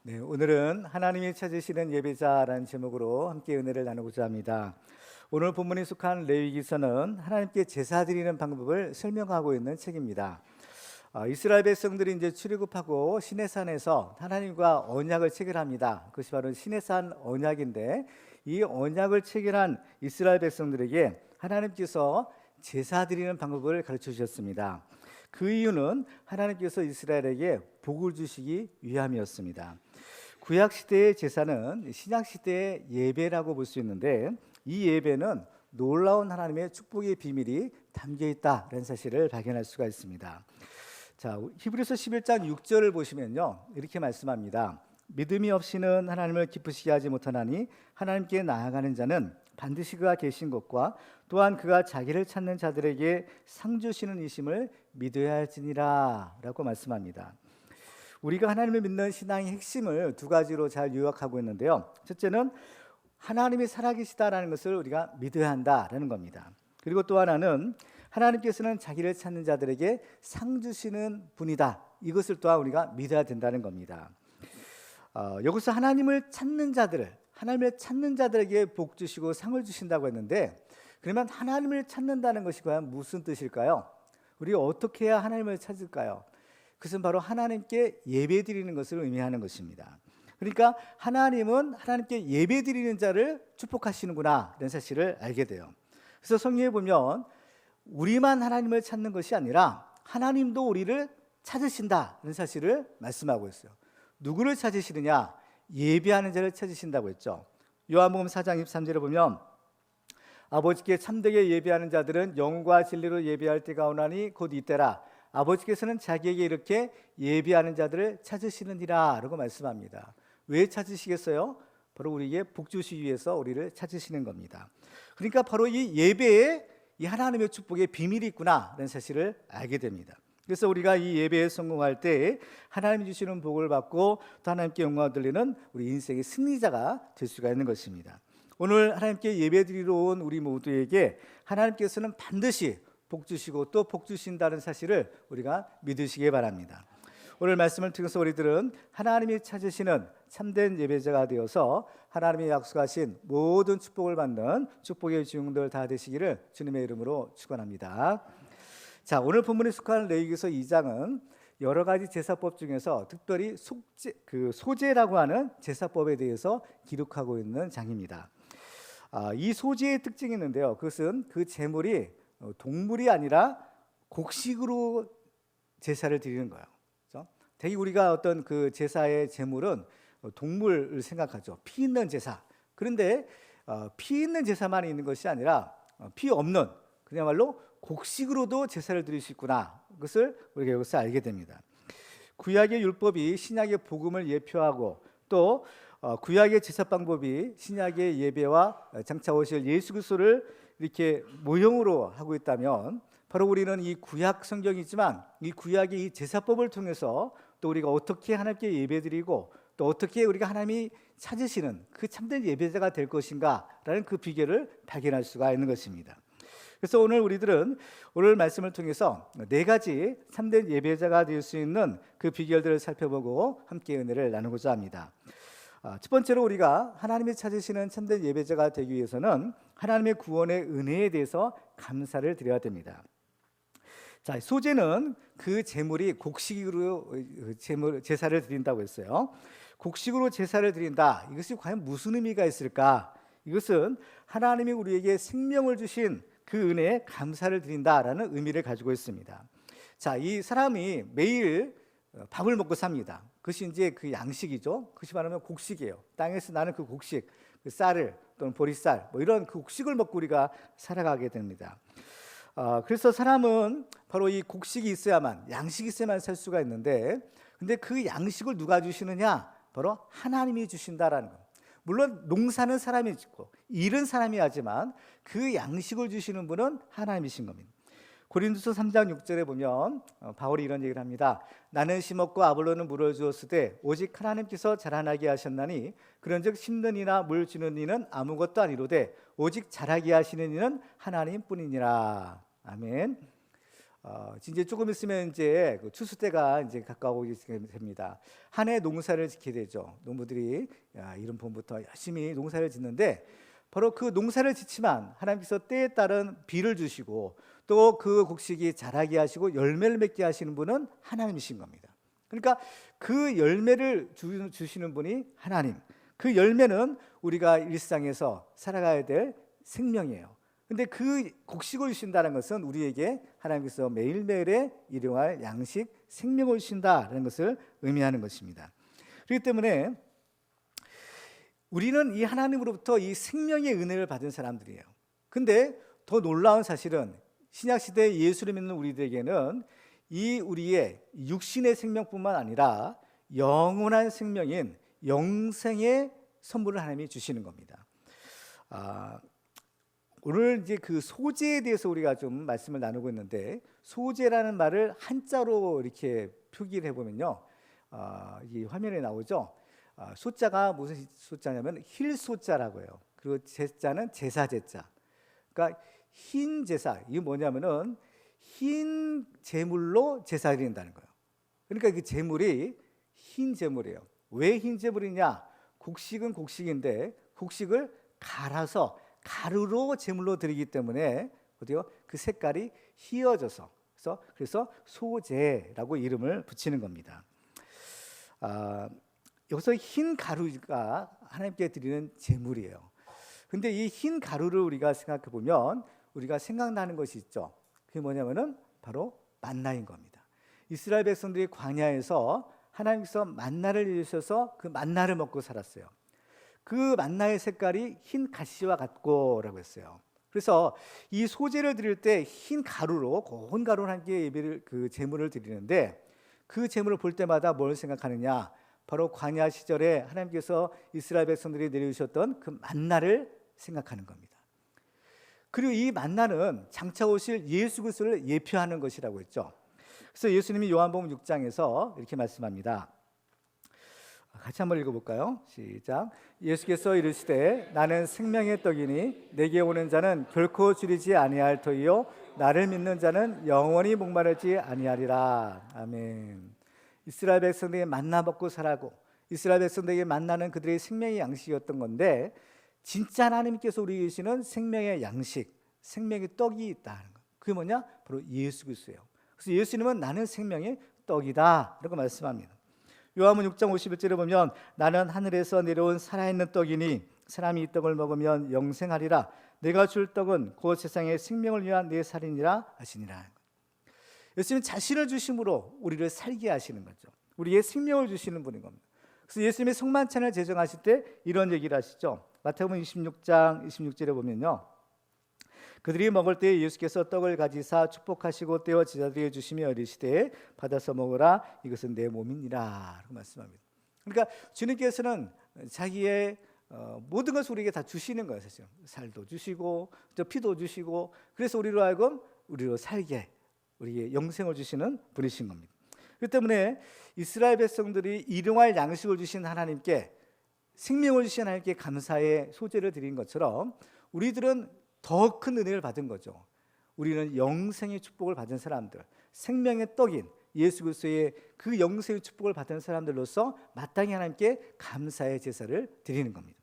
네, 오늘은 하나님이 찾으시는 예배자라는 제목으로 함께 은혜를 나누고자 합니다. 오늘 본문에 속한 레위기서는 하나님께 제사 드리는 방법을 설명하고 있는 책입니다. 이스라엘 백성들이 이제 출애굽하고 시내산에서 하나님과 언약을 체결합니다. 그것이 바로 시내산 언약인데, 이 언약을 체결한 이스라엘 백성들에게 하나님께서 제사 드리는 방법을 가르쳐 주셨습니다. 그 이유는 하나님께서 이스라엘에게 복을 주시기 위함이었습니다. 구약 시대의 제사는 신약 시대의 예배라고 볼 수 있는데, 이 예배는 놀라운 하나님의 축복의 비밀이 담겨 있다는 사실을 발견할 수가 있습니다. 자, 히브리서 11장 6절을 보시면요, 이렇게 말씀합니다. 믿음이 없이는 하나님을 기쁘시게 하지 못하나니 하나님께 나아가는 자는 반드시 그가 계신 것과 또한 그가 자기를 찾는 자들에게 상 주시는 이심을 믿어야 할지니라 라고 말씀합니다. 우리가 하나님을 믿는 신앙의 핵심을 두 가지로 잘 요약하고 있는데요, 첫째는 하나님이 살아계시다라는 것을 우리가 믿어야 한다라는 겁니다. 그리고 또 하나는 하나님께서는 자기를 찾는 자들에게 상 주시는 분이다, 이것을 또한 우리가 믿어야 된다는 겁니다. 여기서 하나님을 찾는 자들에게 복 주시고 상을 주신다고 했는데, 그러면 하나님을 찾는다는 것이 과연 무슨 뜻일까요? 우리가 어떻게 해야 하나님을 찾을까요? 그것은 바로 하나님께 예배드리는 것을 의미하는 것입니다. 그러니까 하나님은 하나님께 예배드리는 자를 축복하시는구나 라는 사실을 알게 돼요. 그래서 성경에 보면 우리만 하나님을 찾는 것이 아니라 하나님도 우리를 찾으신다는 사실을 말씀하고 있어요. 누구를 찾으시느냐? 예배하는 자를 찾으신다고 했죠. 요한복음 4장 23절에 보면 아버지께 참되게 예배하는 자들은 영과 진리로 예배할 때가 오나니 곧 이때라. 아버지께서는 자기에게 이렇게 예배하는 자들을 찾으시느니라 라고 말씀합니다. 왜 찾으시겠어요? 바로 우리에게 복 주시기 위해서 우리를 찾으시는 겁니다. 그러니까 바로 이 예배에 이 하나님의 축복의 비밀이 있구나라는 사실을 알게 됩니다. 그래서 우리가 이 예배에 성공할 때 하나님이 주시는 복을 받고 또 하나님께 영광을 돌리는 우리 인생의 승리자가 될 수가 있는 것입니다. 오늘 하나님께 예배드리러 온 우리 모두에게 하나님께서는 반드시 복 주시고 또 복 주신다는 사실을 우리가 믿으시기 바랍니다. 오늘 말씀을 통해서 우리들은 하나님이 찾으시는 참된 예배자가 되어서 하나님이 약속하신 모든 축복을 받는 축복의 주인들 다 되시기를 주님의 이름으로 축원합니다. 자, 오늘 본문에 속한 레위기서 2장은 여러 가지 제사법 중에서 특별히 소제라고 하는 제사법에 대해서 기록하고 있는 장입니다. 이 소제의 특징이 있는데요, 그것은 그 제물이 동물이 아니라 곡식으로 제사를 드리는 거예요. 그렇죠? 대개 우리가 어떤 그 제사의 제물은 동물을 생각하죠. 피 있는 제사. 그런데 피 있는 제사만 있는 것이 아니라 피 없는, 그야말로 곡식으로도 제사를 드릴 수 있구나, 그것을 우리가 여기서 알게 됩니다. 구약의 율법이 신약의 복음을 예표하고 또 구약의 제사 방법이 신약의 예배와 장차 오실 예수 그리스도를 이렇게 모형으로 하고 있다면, 바로 우리는 이 구약 성경이지만 이 구약의 이 제사법을 통해서 또 우리가 어떻게 하나님께 예배드리고 또 어떻게 우리가 하나님이 찾으시는 그 참된 예배자가 될 것인가라는 그 비결을 발견할 수가 있는 것입니다. 그래서 오늘 우리들은 오늘 말씀을 통해서 네 가지 참된 예배자가 될 수 있는 그 비결들을 살펴보고 함께 은혜를 나누고자 합니다. 첫 번째로 우리가 하나님이 찾으시는 참된 예배자가 되기 위해서는 하나님의 구원의 은혜에 대해서 감사를 드려야 됩니다. 자, 소제는 그 제물이 곡식으로 제사를 드린다고 했어요. 곡식으로 제사를 드린다, 이것이 과연 무슨 의미가 있을까? 이것은 하나님이 우리에게 생명을 주신 그 은혜에 감사를 드린다라는 의미를 가지고 있습니다. 자, 이 사람이 매일 밥을 먹고 삽니다. 그것이 이제 그 양식이죠. 그것이 말하면 곡식이에요. 땅에서 나는 그 곡식, 그 쌀을 또는 보리쌀, 뭐 이런 그 곡식을 먹고 우리가 살아가게 됩니다. 그래서 사람은 바로 이 곡식이 있어야만, 양식이 있어야만 살 수가 있는데, 근데 그 양식을 누가 주시느냐? 바로 하나님이 주신다라는 것. 물론 농사는 사람이 짓고 일은 사람이 하지만 그 양식을 주시는 분은 하나님이신 겁니다. 고린도서 3장 6절에 보면 바울이 이런 얘기를 합니다. 나는 심었고 아볼로는 물을 주었으되 오직 하나님께서 자라나게 하셨나니 그런즉 심는 이나 물 주는 이는 아무것도 아니로되 오직 자라게 하시는 이는 하나님뿐이니라. 아멘. 이제 조금 있으면 이제 그 추수 때가 이제 가까우게 됩니다. 한 해 농사를 짓게 되죠. 농부들이 이른 봄부터 열심히 농사를 짓는데 바로 그 농사를 짓지만 하나님께서 때에 따른 비를 주시고 또 그 곡식이 자라게 하시고 열매를 맺게 하시는 분은 하나님이신 겁니다. 그러니까 그 열매를 주시는 분이 하나님. 그 열매는 우리가 일상에서 살아가야 될 생명이에요. 근데 그 곡식을 주신다는 것은 우리에게 하나님께서 매일매일의 일용할 양식, 생명을 주신다는 것을 의미하는 것입니다. 그렇기 때문에 우리는 이 하나님으로부터 이 생명의 은혜를 받은 사람들이에요. 근데 더 놀라운 사실은 신약시대에 예수를 믿는 우리들에게는 이 우리의 육신의 생명뿐만 아니라 영원한 생명인 영생의 선물을 하나님이 주시는 겁니다. 오늘 이제 그 소재에 대해서 우리가 좀 말씀을 나누고 있는데, 소재라는 말을 한자로 이렇게 표기를 해보면요, 이 화면에 나오죠. 소자가 무슨 소자냐면 힐소자라고 해요. 그리고 제자는 제사 제자. 그러니까 흰 제사, 이게 뭐냐면은 흰 제물로 제사 드린다는 거예요. 그러니까 그 제물이 흰 제물이에요. 왜 흰 제물이냐? 곡식은 곡식인데 곡식을 갈아서 가루로 제물로 드리기 때문에 어디요? 그 색깔이 희어져서 그래서 소제라고 이름을 붙이는 겁니다. 여기서 흰 가루가 하나님께 드리는 제물이에요. 근데 이 흰 가루를 우리가 생각해 보면 우리가 생각나는 것이 있죠. 그게 뭐냐면은 바로 만나인 겁니다. 이스라엘 백성들이 광야에서 하나님께서 만나를 주셔서 그 만나를 먹고 살았어요. 그 만나의 색깔이 흰 가시와 같고라고 했어요. 그래서 이 소제를 드릴 때 흰 가루로, 고운 가루로 함께 예배를, 그 제물을 드리는데, 그 제물을 볼 때마다 뭘 생각하느냐? 바로 광야 시절에 하나님께서 이스라엘 백성들이 내려주셨던 그 만나를 생각하는 겁니다. 그리고 이 만나는 장차 오실 예수 그리스도를 예표하는 것이라고 했죠. 그래서 예수님이 요한복음 6장에서 이렇게 말씀합니다. 같이 한번 읽어볼까요? 시작. 예수께서 이르시되 나는 생명의 떡이니 내게 오는 자는 결코 줄이지 아니할 터이요 나를 믿는 자는 영원히 목마르지 아니하리라. 아멘. 이스라엘 백성들이 만나 먹고 살아고 이스라엘 백성들에게 만나는 그들의 생명의 양식이었던 건데, 진짜 하나님께서 우리에게 주시는 생명의 양식, 생명의 떡이 있다는 것. 그게 뭐냐? 바로 예수 그리스도예요. 그래서 예수님은 나는 생명의 떡이다 이렇게 말씀합니다. 요한복음 6장 51절에 보면 나는 하늘에서 내려온 살아있는 떡이니 사람이 이 떡을 먹으면 영생하리라. 내가 줄 떡은 곧 세상의 생명을 위한 내 살이니라 하시니라. 예수님 자신을 주심으로 우리를 살게 하시는 거죠. 우리의 생명을 주시는 분인 겁니다. 그래서 예수님의 성만찬을 제정하실 때 이런 얘기를 하시죠. 마태복음 26장 26절에 보면요, 그들이 먹을 때 예수께서 떡을 가지사 축복하시고 떼어 제자들에게 주시며 이르시되 받아서 먹으라 이것은 내 몸이니라 라고 말씀합니다. 그러니까 주님께서는 자기의 모든 것을 우리에게 다 주시는 거예요. 사실 살도 주시고 또 피도 주시고, 그래서 우리로 하여금 우리로 살게, 우리에게 영생을 주시는 분이신 겁니다. 그렇기 때문에 이스라엘 백성들이 일용할 양식을 주신 하나님께, 생명을 주신 하나님께 감사의 소제를 드린 것처럼 우리들은 더 큰 은혜를 받은 거죠. 우리는 영생의 축복을 받은 사람들, 생명의 떡인 예수 그리스도의 그 영생의 축복을 받은 사람들로서 마땅히 하나님께 감사의 제사를 드리는 겁니다.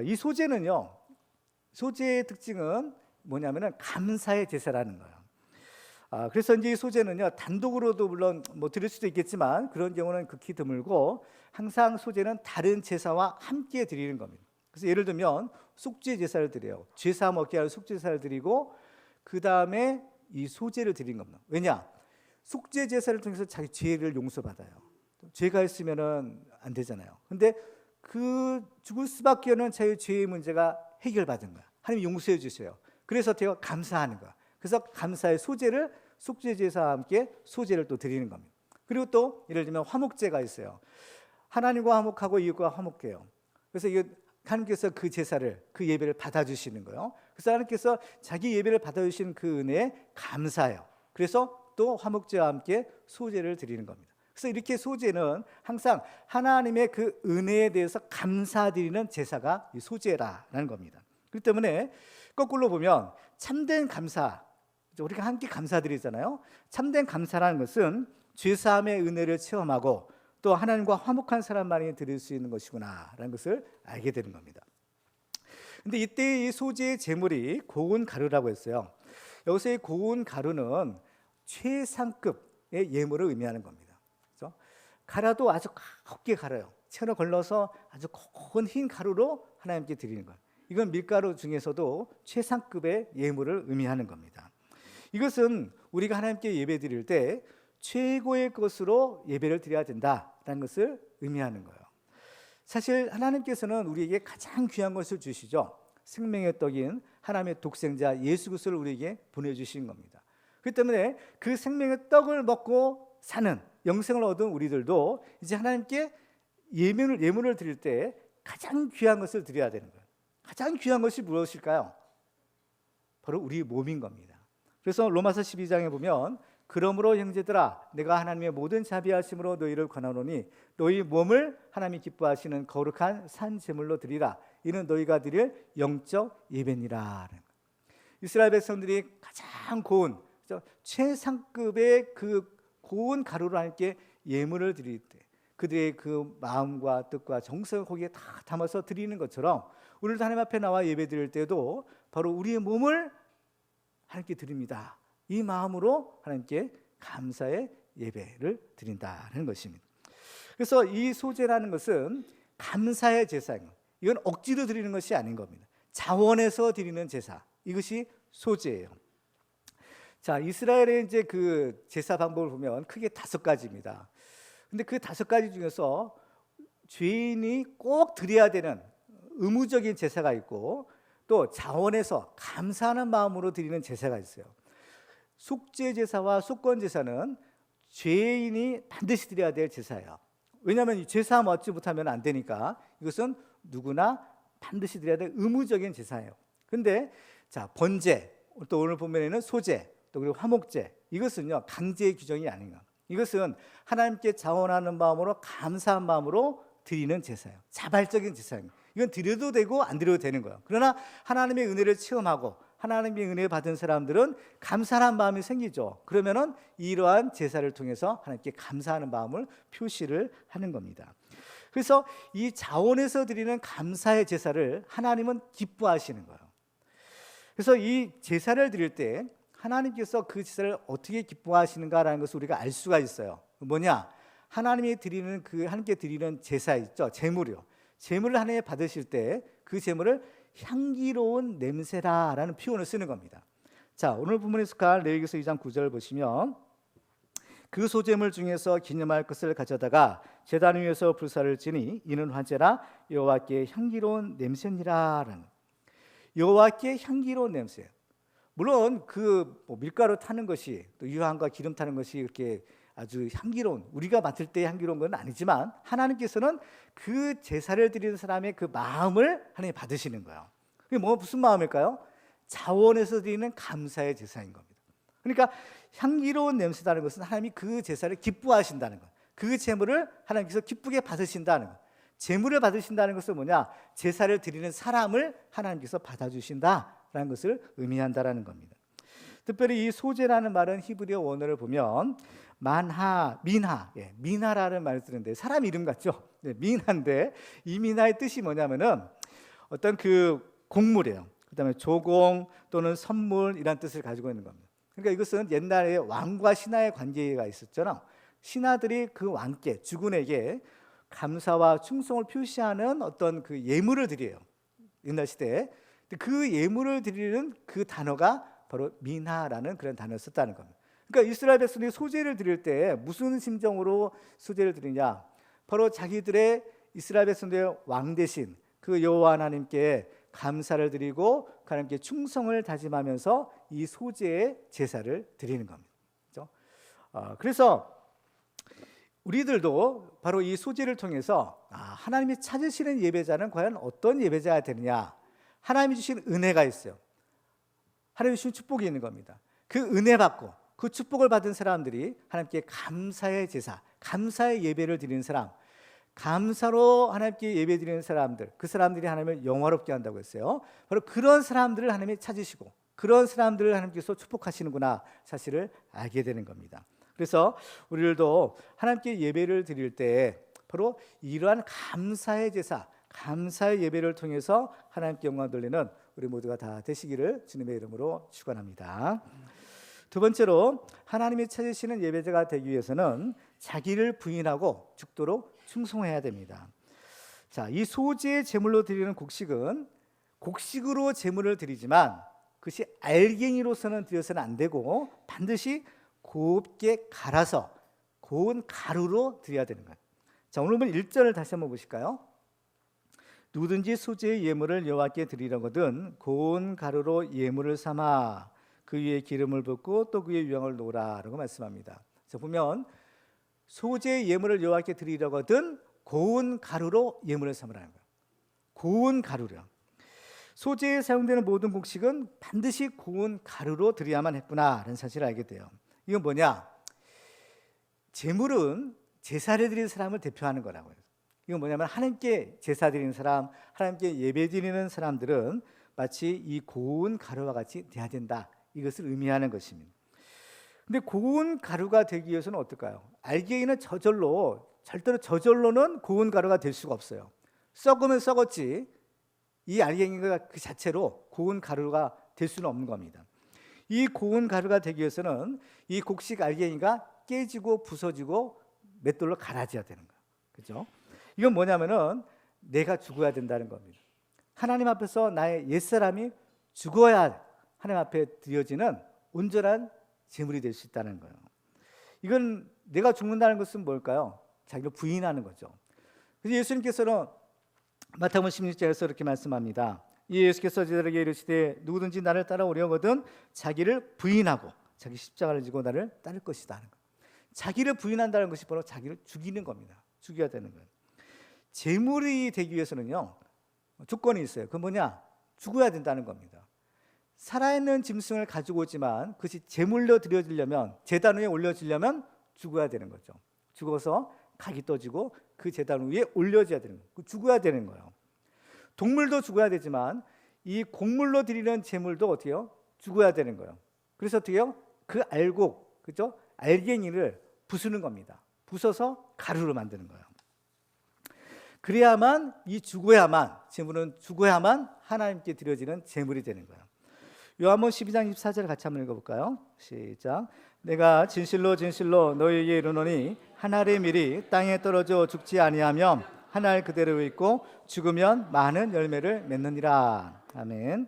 이 소제는요, 소제의 특징은 뭐냐면은 감사의 제사라는 거예요. 그래서 이제 이 소제는요, 단독으로도 물론 뭐 드릴 수도 있겠지만 그런 경우는 극히 드물고, 항상 소제는 다른 제사와 함께 드리는 겁니다. 그래서 예를 들면 속죄 제사를 드려요. 죄사 먹게 할 속죄 제사를 드리고 그 다음에 이 소제를 드린 겁니다. 왜냐? 속죄 제사를 통해서 자기 죄를 용서받아요. 죄가 있으면은 안 되잖아요. 근데 그 죽을 수밖에 없는 자기 죄의 문제가 해결받은 거야. 하나님 용서해 주세요. 그래서 제가 감사하는 거야. 그래서 감사의 소제를 속죄 제사와 함께 소제를 또 드리는 겁니다. 그리고 또 예를 들면 화목제가 있어요. 하나님과 화목하고 이웃과 화목해요. 그래서 이게 하나님께서 그 제사를, 그 예배를 받아주시는 거예요. 그래서 하나님께서 자기 예배를 받아주시는 그 은혜에 감사해요. 그래서 또 화목제와 함께 소제를 드리는 겁니다. 그래서 이렇게 소제는 항상 하나님의 그 은혜에 대해서 감사드리는 제사가 이 소제라는 겁니다. 그렇기 때문에 거꾸로 보면 참된 감사, 우리가 함께 감사드리잖아요. 참된 감사라는 것은 죄사함의 은혜를 체험하고 또 하나님과 화목한 사람만이 드릴 수 있는 것이구나라는 것을 알게 되는 겁니다. 근데 이때 이 소재의 제물이 고운 가루라고 했어요. 여기서의 고운 가루는 최상급의 예물을 의미하는 겁니다. 그렇죠? 갈아도 아주 곱게 갈아요. 채로 걸러서 아주 고운 흰 가루로 하나님께 드리는 것. 이건 밀가루 중에서도 최상급의 예물을 의미하는 겁니다. 이것은 우리가 하나님께 예배 드릴 때 최고의 것으로 예배를 드려야 된다라는 것을 의미하는 거예요. 사실 하나님께서는 우리에게 가장 귀한 것을 주시죠. 생명의 떡인 하나님의 독생자 예수 그리스도를 우리에게 보내주신 겁니다. 그렇기 때문에 그 생명의 떡을 먹고 사는 영생을 얻은 우리들도 이제 하나님께 예물을 드릴 때 가장 귀한 것을 드려야 되는 거예요. 가장 귀한 것이 무엇일까요? 바로 우리 몸인 겁니다. 그래서 로마서 12장에 보면 그러므로 형제들아 내가 하나님의 모든 자비하심으로 너희를 권하노니 너희 몸을 하나님이 기뻐하시는 거룩한 산 제물로 드리라. 이는 너희가 드릴 영적 예배니라. 이스라엘 백성들이 가장 고운 최상급의 그 고운 가루로 하나님께 예물을 드릴 때 그들의 그 마음과 뜻과 정성을 거기에 다 담아서 드리는 것처럼 우리도 하나님 앞에 나와 예배 드릴 때도 바로 우리의 몸을 하나님께 드립니다. 이 마음으로 하나님께 감사의 예배를 드린다는 것입니다. 그래서 이 소제라는 것은 감사의 제사예요. 이건 억지로 드리는 것이 아닌 겁니다. 자원해서 드리는 제사, 이것이 소제예요. 자, 이스라엘의 이제 그 제사 방법을 보면 크게 5가지입니다. 근데 그 5가지 중에서 죄인이 꼭 드려야 되는 의무적인 제사가 있고 또 자원해서 감사하는 마음으로 드리는 제사가 있어요. 속죄 제사와 속건 제사는 죄인이 반드시 드려야 될 제사예요. 왜냐하면 제사 얻지 못하면 안 되니까 이것은 누구나 반드시 드려야 될 의무적인 제사예요. 근데 자, 번제, 또 오늘 본문에는 소제, 또 그리고 화목제, 이것은요 강제의 규정이 아닌가. 이것은 하나님께 자원하는 마음으로 감사한 마음으로 드리는 제사예요. 자발적인 제사입니다. 이건 드려도 되고 안 드려도 되는 거예요. 그러나 하나님의 은혜를 체험하고 하나님의 은혜 받은 사람들은 감사한 마음이 생기죠. 그러면은 이러한 제사를 통해서 하나님께 감사하는 마음을 표시를 하는 겁니다. 그래서 이 자원에서 드리는 감사의 제사를 하나님은 기뻐하시는 거예요. 그래서 이 제사를 드릴 때 하나님께서 그 제사를 어떻게 기뻐하시는가라는 것을 우리가 알 수가 있어요. 뭐냐? 하나님이 드리는 그 하나님께 드리는 제사 있죠. 제물이요. 제물을 하나님이 받으실 때 그 제물을 향기로운 냄새라라는 표현을 쓰는 겁니다. 자, 오늘 본문에 속한 레위기서 2장 9절 보시면 그 소제물 중에서 기념할 것을 가져다가 제단 위에서 불사를 지니 이는 화제라 여호와께 향기로운 냄새니라라는 여호와께 향기로운 냄새. 물론 그 밀가루 타는 것이 또 유황과 기름 타는 것이 이렇게 아주 향기로운 우리가 맡을 때 향기로운 건 아니지만 하나님께서는 그 제사를 드리는 사람의 그 마음을 하나님 받으시는 거예요. 그게 무슨 마음일까요? 자원에서 드리는 감사의 제사인 겁니다. 그러니까 향기로운 냄새라는 것은 하나님이 그 제사를 기뻐하신다는 것, 그 제물을 하나님께서 기쁘게 받으신다는 것. 제물을 받으신다는 것은 뭐냐? 제사를 드리는 사람을 하나님께서 받아주신다라는 것을 의미한다라는 겁니다. 특별히 이 소제라는 말은 히브리어 원어를 보면 미나라는 말을 쓰는데 사람 이름 같죠? 네, 미나인데 이 미나의 뜻이 뭐냐면은 어떤 그 곡물이에요. 그다음에 조공 또는 선물 이란 뜻을 가지고 있는 겁니다. 그러니까 이것은 옛날에 왕과 신하의 관계가 있었잖아요. 신하들이 그 왕께 주군에게 감사와 충성을 표시하는 어떤 그 예물을 드려요. 옛날 시대에 그 예물을 드리는 그 단어가 바로 미나라는 그런 단어를 썼다는 겁니다. 그러니까 이스라엘 백성들이 소제를 드릴 때 무슨 심정으로 소제를 드리냐? 바로 자기들의 이스라엘 백성들의 왕 대신 그 여호와 하나님께 감사를 드리고 하나님께 충성을 다짐하면서 이 소제의 제사를 드리는 겁니다. 그렇죠? 그래서 우리들도 바로 이 소제를 통해서 하나님이 찾으시는 예배자는 과연 어떤 예배자가 되느냐? 하나님이 주신 은혜가 있어요. 하나님이 주신 축복이 있는 겁니다. 그 은혜 받고 그 축복을 받은 사람들이 하나님께 감사의 제사, 감사의 예배를 드리는 사람, 감사로 하나님께 예배 드리는 사람들, 그 사람들이 하나님을 영화롭게 한다고 했어요. 바로 그런 사람들을 하나님이 찾으시고 그런 사람들을 하나님께서 축복하시는구나 사실을 알게 되는 겁니다. 그래서 우리들도 하나님께 예배를 드릴 때 바로 이러한 감사의 제사, 감사의 예배를 통해서 하나님께 영광 돌리는 우리 모두가 다 되시기를 주님의 이름으로 축원합니다. 두 번째로 하나님이 찾으시는 예배자가 되기 위해서는 자기를 부인하고 죽도록 충성해야 됩니다. 자, 이 소재의 제물로 드리는 곡식은 곡식으로 제물을 드리지만 그것이 알갱이로서는 드려서는 안 되고 반드시 곱게 갈아서 고운 가루로 드려야 되는 거예요. 자, 오늘 1절을 다시 한번 보실까요? 누구든지 소재의 예물을 여호와께 드리려거든 고운 가루로 예물을 삼아 그 위에 기름을 붓고 또 그 위에 유향을 놓으라라고 말씀합니다. 자, 보면 소재의 예물을 여호와께 드리려거든 고운 가루로 예물을 삼으라는 거예요. 고운 가루요. 소재에 사용되는 모든 곡식은 반드시 고운 가루로 드려야만 했구나라는 사실을 알게 돼요. 이건 뭐냐? 제물은 제사를 드리는 사람을 대표하는 거라고요. 이건 뭐냐면 하나님께 제사 드리는 사람, 하나님께 예배 드리는 사람들은 마치 이 고운 가루와 같이 돼야 된다. 이것을 의미하는 것입니다. 근데 고운 가루가 되기 위해서는 어떨까요? 알갱이는 절대로 저절로는 고운 가루가 될 수가 없어요. 썩으면 썩었지 이 알갱이가 그 자체로 고운 가루가 될 수는 없는 겁니다. 이 고운 가루가 되기 위해서는 이 곡식 알갱이가 깨지고 부서지고 맷돌로 갈아져야 되는 거예요. 그렇죠? 이건 뭐냐면은 내가 죽어야 된다는 겁니다. 하나님 앞에서 나의 옛사람이 죽어야 하나님 앞에 드려지는 온전한 제물이 될 수 있다는 거예요. 이건 내가 죽는다는 것은 뭘까요? 자기를 부인하는 거죠. 그래서 예수님께서는 마태복음 16장에서 이렇게 말씀합니다. 예수께서 제자들에게 이르시되 누구든지 나를 따라오려거든 자기를 부인하고 자기 십자가를 지고 나를 따를 것이다 하는 거예요. 자기를 부인한다는 것이 바로 자기를 죽이는 겁니다. 죽여야 되는 거예요. 제물이 되기 위해서는요 조건이 있어요. 그건 뭐냐? 죽어야 된다는 겁니다. 살아있는 짐승을 가지고 오지만 그것이 제물로 드려지려면 제단 위에 올려지려면 죽어야 되는 거죠. 죽어서 각이 떠지고 그 제단 위에 올려져야 되는 거예요. 죽어야 되는 거예요. 동물도 죽어야 되지만 이 곡물로 드리는 제물도 어떻게 해요? 죽어야 되는 거예요. 그래서 어떻게 해요? 그 알곡, 그죠? 알갱이를 부수는 겁니다. 부숴서 가루로 만드는 거예요. 그래야만 제물은 죽어야만 하나님께 드려지는 제물이 되는 거예요. 요한복음 12장 24절 같이 한번 읽어볼까요? 시작. 내가 진실로 진실로 너희에게 이르노니 한 알의 밀이 땅에 떨어져 죽지 아니하면 한 알 그대로 있고 죽으면 많은 열매를 맺느니라. 아멘.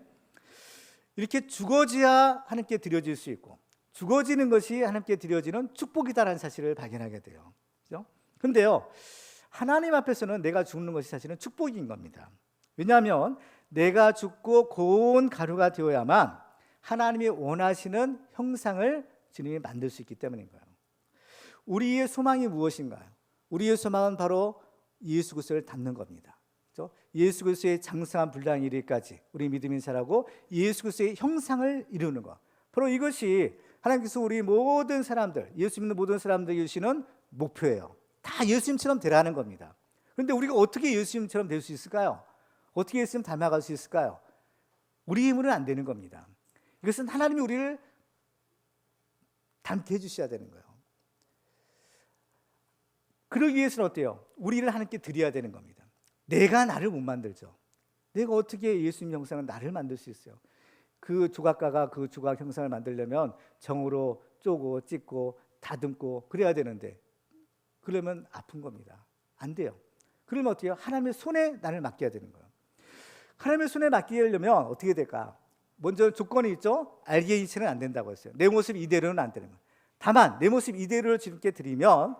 이렇게 죽어져야 하나님께 드려질 수 있고 죽어지는 것이 하나님께 드려지는 축복이다라는 사실을 발견하게 돼요. 그렇죠? 근데요 하나님 앞에서는 내가 죽는 것이 사실은 축복인 겁니다. 왜냐하면 내가 죽고 고운 가루가 되어야만 하나님이 원하시는 형상을 주님이 만들 수 있기 때문인 거예요. 우리의 소망이 무엇인가요? 우리의 소망은 바로 예수 그리스도를 닮는 겁니다. 그렇죠? 예수 그리스도의 장성한 분량 이르기까지 우리 믿음인 자라고 예수 그리스도의 형상을 이루는 것. 바로 이것이 하나님께서 우리 모든 사람들, 예수 믿는 모든 사람들에게 주시는 목표예요. 다 예수님처럼 되라는 겁니다. 그런데 우리가 어떻게 예수님처럼 될 수 있을까요? 어떻게 예수님 닮아갈 수 있을까요? 우리 힘으로는 안 되는 겁니다. 이것은 하나님이 우리를 닮게 해주셔야 되는 거예요. 그러기 위해서는 어때요? 우리를 하나님께 드려야 되는 겁니다. 내가 나를 못 만들죠. 내가 어떻게 예수님 형상은 나를 만들 수 있어요? 그 조각가가 그 조각 형상을 만들려면 정으로 쪼고 찢고 다듬고 그래야 되는데 그러면 아픈 겁니다. 안 돼요. 그러면 어떻게 해요? 하나님의 손에 나를 맡겨야 되는 거예요. 하나님의 손에 맡기려면 어떻게 될까? 먼저 조건이 있죠. 알게이체는 안 된다고 했어요. 내 모습 이대로는 안 되는 거예요. 다만 내 모습 이대로를 주님께 드리면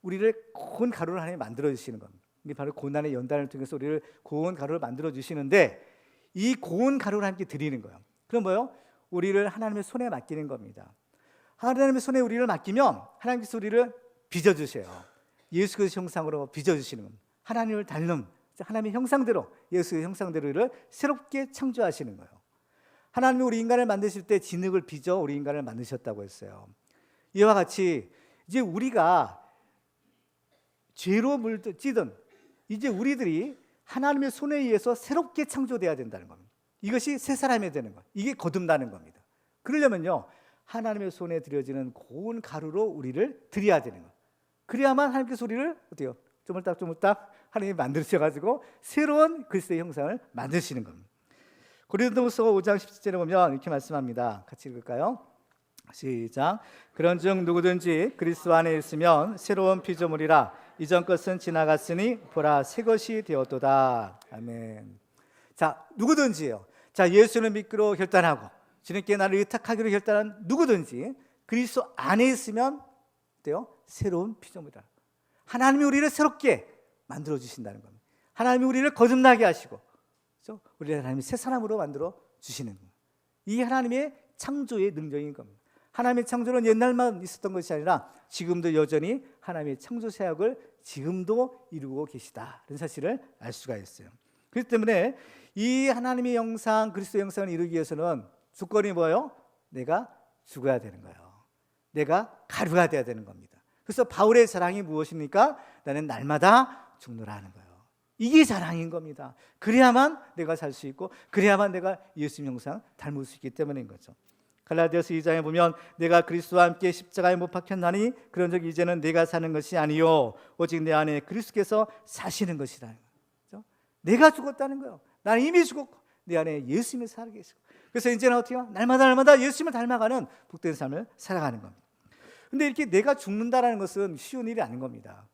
우리를 고운 가루를 하나님이 만들어 주시는 겁니다. 이게 바로 고난의 연단을 통해서 우리를 고운 가루를 만들어 주시는데 이 고운 가루를 하나님께 드리는 거예요. 그럼 뭐예요? 우리를 하나님의 손에 맡기는 겁니다. 하나님의 손에 우리를 맡기면 하나님께서 우리를 빚어주세요. 예수 그리스도 형상으로 빚어주시는 겁니다. 하나님을 닮는 하나님의 형상대로 예수의 형상대로 우리를 새롭게 창조하시는 거예요. 하나님이 우리 인간을 만드실 때 진흙을 빚어 우리 인간을 만드셨다고 했어요. 이와 같이 이제 우리가 죄로 물찌든 이제 우리들이 하나님의 손에 의해서 새롭게 창조돼야 된다는 겁니다. 이것이 새 사람이 되는 것, 이게 거듭나는 겁니다. 그러려면요, 하나님의 손에 들여지는 고운 가루로 우리를 드려야 되는 거예요. 그래야만 하나님께서 우리를 어때요? 쪼물딱쪼물딱 하나님이 만드셔가지고 새로운 그리스도의 형상을 만드시는 겁니다. 고린도후서 5장 17절에 보면 이렇게 말씀합니다. 같이 읽을까요? 시작. 그런즉 누구든지 그리스도 안에 있으면 새로운 피조물이라 이전 것은 지나갔으니 보라 새 것이 되었도다. 아멘. 자, 누구든지요. 자, 예수를 믿기로 결단하고 주님께 나를 의탁하기로 결단한 누구든지 그리스도 안에 있으면 어때요? 새로운 피조물이다. 하나님이 우리를 새롭게 만들어 주신다는 겁니다. 하나님이 우리를 거듭나게 하시고, 그렇죠? 우리를 하나님이 새 사람으로 만들어 주시는 겁니다. 이 하나님의 창조의 능력인 겁니다. 하나님의 창조는 옛날만 있었던 것이 아니라 지금도 여전히 하나님의 창조 사역을 지금도 이루고 계시다는 사실을 알 수가 있어요. 그렇기 때문에 이 하나님의 형상, 그리스도의 형상을 이루기 위해서는 조건이 뭐예요? 내가 죽어야 되는 거예요. 내가 가루가 돼야 되는 겁니다. 그래서 바울의 자랑이 무엇입니까? 나는 날마다 죽노라 하는 거예요. 이게 자랑인 겁니다. 그래야만 내가 살 수 있고, 그래야만 내가 예수님 형상 닮을 수 있기 때문인 거죠. 갈라디아서 2장에 보면 내가 그리스도와 함께 십자가에 못 박혔나니 그런즉 이제는 내가 사는 것이 아니요 오직 내 안에 그리스도께서 사시는 것이라는 거죠. 내가 죽었다는 거예요. 나는 이미 죽었고 내 안에 예수님이 살아 계시고, 그래서 이제는 어떻게 해요? 날마다 예수님을 닮아가는 복된 삶을 살아가는 겁니다. 근데 이렇게 내가 죽는다는 것은 쉬운 일이 아닌 겁니다.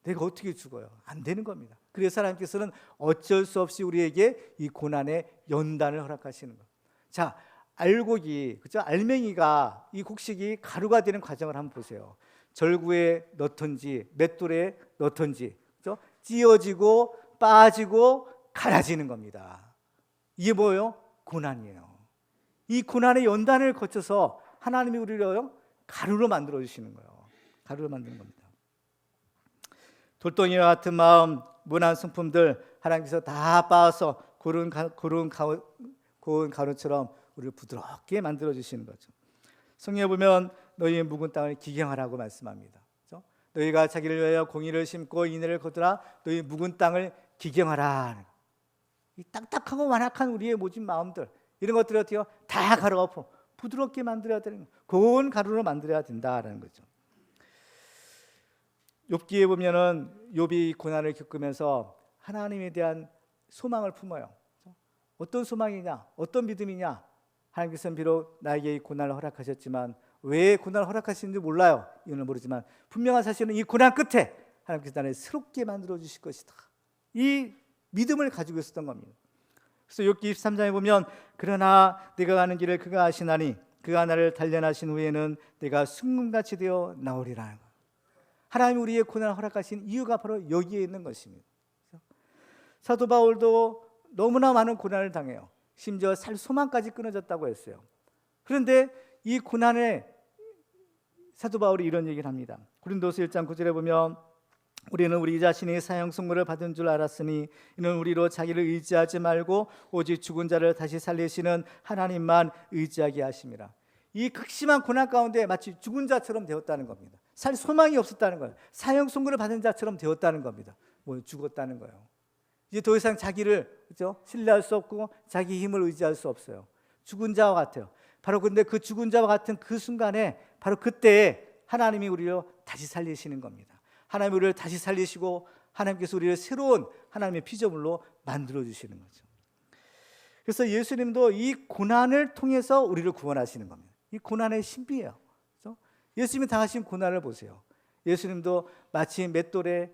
내가 어떻게 죽어요? 안 되는 겁니다. 그래서 하나님께서는 어쩔 수 없이 우리에게 이 고난의 연단을 허락하시는 거예요. 자, 알곡이, 그렇죠? 알맹이가 이 곡식이 가루가 되는 과정을 한번 보세요. 절구에 넣던지 맷돌에 넣던지, 그렇죠? 찧어지고 빠지고 갈아지는 겁니다. 이게 뭐예요? 고난이에요. 이 고난의 연단을 거쳐서 하나님이 우리를 가루로 만들어 주시는 거예요. 가루로 만드는 겁니다. 돌덩이와 같은 마음, 무난 성품들 하나님께서 다 빻아서 고운 가루처럼 우리를 부드럽게 만들어 주시는 거죠. 성경에 보면 너희의 묵은 땅을 기경하라고 말씀합니다. 그렇죠? 너희가 자기를 위하여 공의를 심고 인애를 거두라. 너희 묵은 땅을 기경하라. 이 딱딱하고 완악한 우리의 모진 마음들, 이런 것들을 어떻게 다 가루가 부드럽게 만들어야 되는 거예요. 고운 가루로 만들어야 된다라는 거죠. 욥기에 보면은 욥이 고난을 겪으면서 하나님에 대한 소망을 품어요. 어떤 소망이냐, 어떤 믿음이냐. 하나님께서는 비록 나에게 이 고난을 허락하셨지만 왜 고난을 허락하시는지 몰라요. 이유는 모르지만 분명한 사실은 이 고난 끝에 하나님께서 나를 새롭게 만들어 주실 것이다. 이 믿음을 가지고 있었던 겁니다. 그래서 욥기 23장에 보면 그러나 내가 가는 길을 그가 아시나니 그가 나를 단련하신 후에는 내가 순금같이 되어 나오리라. 하나님이 우리의 고난을 허락하신 이유가 바로 여기에 있는 것입니다. 사도 바울도 너무나 많은 고난을 당해요. 심지어 살 소망까지 끊어졌다고 했어요. 그런데 이 고난에 사도 바울이 이런 얘기를 합니다. 고린도서 1장 9절에 보면 우리는 우리 자신이 사형 선고를 받은 줄 알았으니 이는 우리로 자기를 의지하지 말고 오직 죽은 자를 다시 살리시는 하나님만 의지하게 하심이라. 이 극심한 고난 가운데 마치 죽은 자처럼 되었다는 겁니다. 살 소망이 없었다는 거예요. 사형 선고를 받은 자처럼 되었다는 겁니다. 뭐 죽었다는 거예요. 이제 더 이상 자기를, 그렇죠? 신뢰할 수 없고 자기 힘을 의지할 수 없어요. 죽은 자와 같아요. 바로 근데 그 죽은 자와 같은 그 순간에 바로 그때에 하나님이 우리를 다시 살리시는 겁니다. 하나님이 우리를 다시 살리시고 하나님께서 우리를 새로운 하나님의 피조물로 만들어 주시는 거죠. 그래서 예수님도 이 고난을 통해서 우리를 구원하시는 겁니다. 이 고난의 신비예요. 그렇죠? 예수님이 당하신 고난을 보세요. 예수님도 마치 맷돌에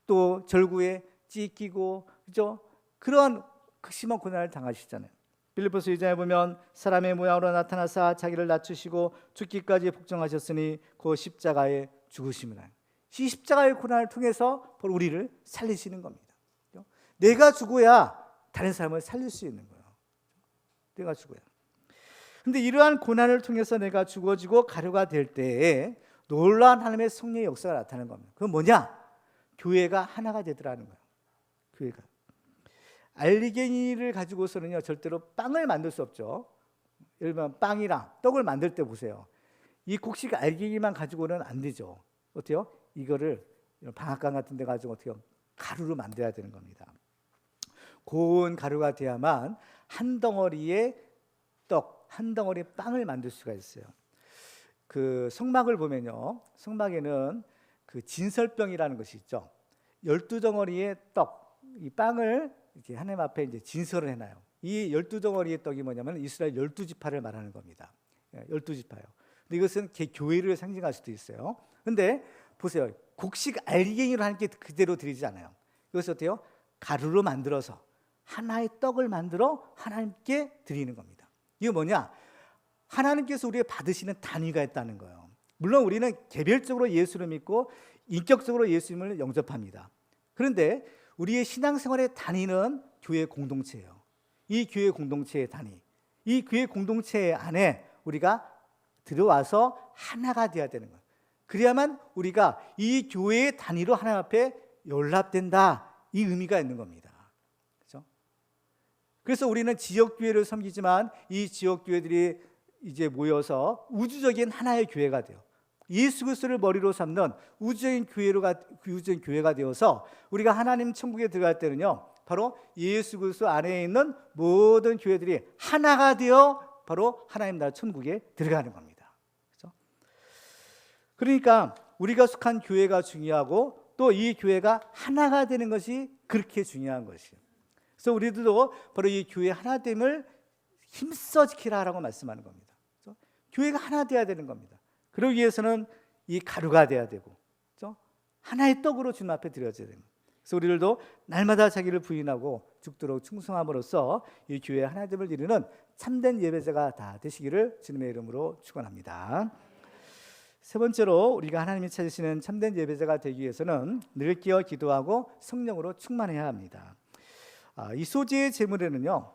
또 절구에 찢기고, 그죠? 그런 극심한 고난을 당하시잖아요. 빌립보서 2장에 보면 사람의 모양으로 나타나사 자기를 낮추시고 죽기까지 복종하셨으니 그 십자가에 죽으심이라. 이 십자가의 고난을 통해서 우리를 살리시는 겁니다. 그죠? 내가 죽어야 다른 사람을 살릴 수 있는 거예요. 내가 죽어야. 근데 이러한 고난을 통해서 내가 죽어지고 가루가 될 때에 놀라운 하나님의 성령의 역사가 나타나는 겁니다. 그건 뭐냐? 교회가 하나가 되더라는 거예요. 교회가. 알리갱이를 가지고서는요 절대로 빵을 만들 수 없죠. 예를 들면 빵이랑 떡을 만들 때 보세요. 이 곡식 알갱이만 가지고는 안 되죠. 어때요? 이거를 방앗간 같은 데 가지고 어떻게 가루로 만들어야 되는 겁니다. 고운 가루가 돼야만 한 덩어리의 떡, 한 덩어리 빵을 만들 수가 있어요. 그 성막을 보면요, 성막에는 그 진설병이라는 것이 있죠. 12덩어리의 떡, 이 빵을 이렇게 하나님 앞에 이제 진설을 해놔요. 이 12덩어리의 떡이 뭐냐면 이스라엘 12지파를 말하는 겁니다. 12지파요. 근데 이것은 교회를 상징할 수도 있어요. 근데 보세요. 곡식 알갱이로 하나님께 그대로 드리지 않아요. 이것을 어때요? 가루로 만들어서 하나의 떡을 만들어 하나님께 드리는 겁니다. 이게 뭐냐? 하나님께서 우리가 받으시는 단위가 있다는 거예요. 물론 우리는 개별적으로 예수를 믿고 인격적으로 예수님을 영접합니다. 그런데 우리의 신앙생활의 단위는 교회 공동체예요. 이 교회 공동체의 단위, 이 교회 공동체 안에 우리가 들어와서 하나가 되어야 되는 거예요. 그래야만 우리가 이 교회의 단위로 하나님 앞에 연락된다, 이 의미가 있는 겁니다. 그렇죠? 그래서 우리는 지역교회를 섬기지만 이 지역교회들이 이제 모여서 우주적인 하나의 교회가 돼요. 예수 그리스도를 머리로 삼는 우주적인 교회가 되어서 우리가 하나님 천국에 들어갈 때는요, 바로 예수 그리스도 안에 있는 모든 교회들이 하나가 되어 바로 하나님 나라 천국에 들어가는 겁니다. 그렇죠? 그러니까 우리가 속한 교회가 중요하고 또 이 교회가 하나가 되는 것이 그렇게 중요한 것이에요. 그래서 우리들도 바로 이 교회 하나됨을 힘써 지키라라고 말씀하는 겁니다. 그렇죠? 교회가 하나 되어야 되는 겁니다. 그러기 위해서는 이 가루가 돼야 되고, 그렇죠? 하나의 떡으로 주님 앞에 드려져야 됩니다. 그래서 우리들도 날마다 자기를 부인하고 죽도록 충성함으로써 이 교회의 하나됨을 이루는 참된 예배자가 다 되시기를 주님의 이름으로 축원합니다. 세 번째로 우리가 하나님이 찾으시는 참된 예배자가 되기 위해서는 늘 깨어 기도하고 성령으로 충만해야 합니다. 이 소재의 제물에는요,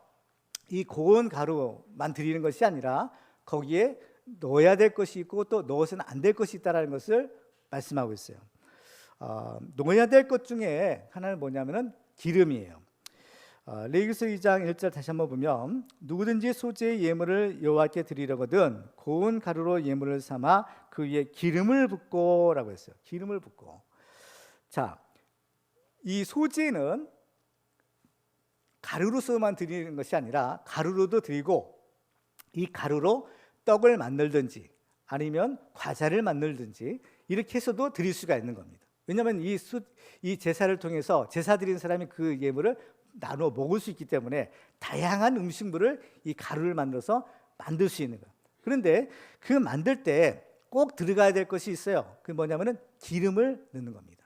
이 고운 가루만 드리는 것이 아니라 거기에 넣어야 될 것이 있고 또 넣어서는 안 될 것이 있다는 것을 말씀하고 있어요. 넣어야 될 것 중에 하나는 뭐냐면은 기름이에요. 레위기서 2장 1절 다시 한번 보면 누구든지 소재의 예물을 여호와께 드리려거든 고운 가루로 예물을 삼아 그 위에 기름을 붓고라고 했어요. 기름을 붓고. 자, 이 소재는 가루로서만 드리는 것이 아니라 가루로도 드리고 이 가루로 떡을 만들든지 아니면 과자를 만들든지 이렇게 해서도 드릴 수가 있는 겁니다. 왜냐하면 이 제사를 통해서 제사 드리는 사람이 그 예물을 나눠 먹을 수 있기 때문에 다양한 음식물을 이 가루를 만들어서 만들 수 있는 거예요. 그런데 그 만들 때 꼭 들어가야 될 것이 있어요. 그게 뭐냐면은 기름을 넣는 겁니다.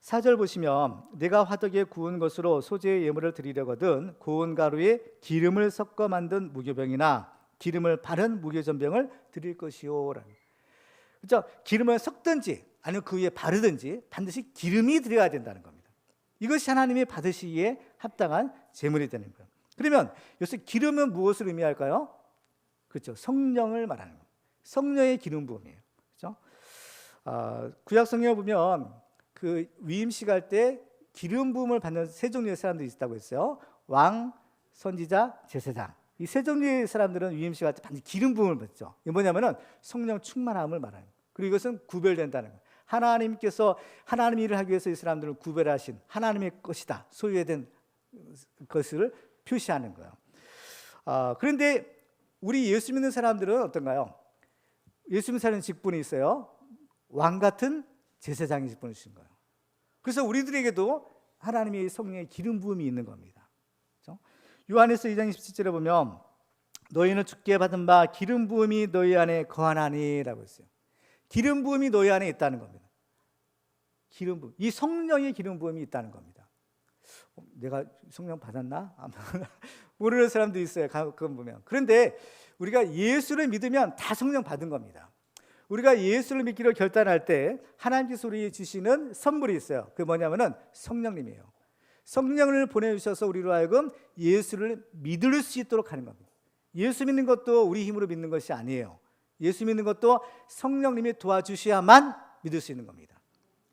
4절 보시면 내가 화덕에 구운 것으로 소재의 예물을 드리려거든 고운 가루에 기름을 섞어 만든 무교병이나 기름을 바른 무교전병을 드릴 것이요. 그렇죠? 기름을 섞든지 아니면 그 위에 바르든지 반드시 기름이 들어가야 된다는 겁니다. 이것이 하나님이 받으시기에 합당한 제물이 되는 거예요. 그러면 여기서 기름은 무엇을 의미할까요? 그렇죠. 성령을 말하는 겁니다. 성령의 기름 부음이에요. 그렇죠? 구약 성경에 보면 그 위임식 할 때 기름 부음을 받는 세 종류의 사람들이 있다고 했어요. 왕, 선지자, 제사장. 이 세 종류의 사람들은 위임식 할 때 반드시 기름 부음을 받죠. 이게 뭐냐면은 성령 충만함을 말하는 거예요. 그리고 이것은 구별된다는 거예요. 하나님께서 하나님 일을 하기 위해서 이 사람들을 구별하신 하나님의 것이다, 소유된 것을 표시하는 거예요. 그런데 우리 예수 믿는 사람들은 어떤가요? 예수 믿는 사람은 직분이 있어요. 왕 같은 제사장이 직분을 주신 거예요. 그래서 우리들에게도 하나님의 성령의 기름 부음이 있는 겁니다. 그렇죠? 요한에서 2장 27절에 보면 너희는 주께 받은 바 기름 부음이 너희 안에 거하나니라고 했어요. 기름 부음이 너희 안에 있다는 겁니다. 기름 부음, 이 성령의 기름 부음이 있다는 겁니다. 내가 성령 받았나? 모르는 사람도 있어요. 그건 보면. 그런데 우리가 예수를 믿으면 다 성령 받은 겁니다. 우리가 예수를 믿기로 결단할 때 하나님께서 우리에게 주시는 선물이 있어요. 그게 뭐냐면은 성령님이에요. 성령을 보내주셔서 우리로 하여금 예수를 믿을 수 있도록 하는 겁니다. 예수 믿는 것도 우리 힘으로 믿는 것이 아니에요. 예수 믿는 것도 성령님이 도와주셔야만 믿을 수 있는 겁니다.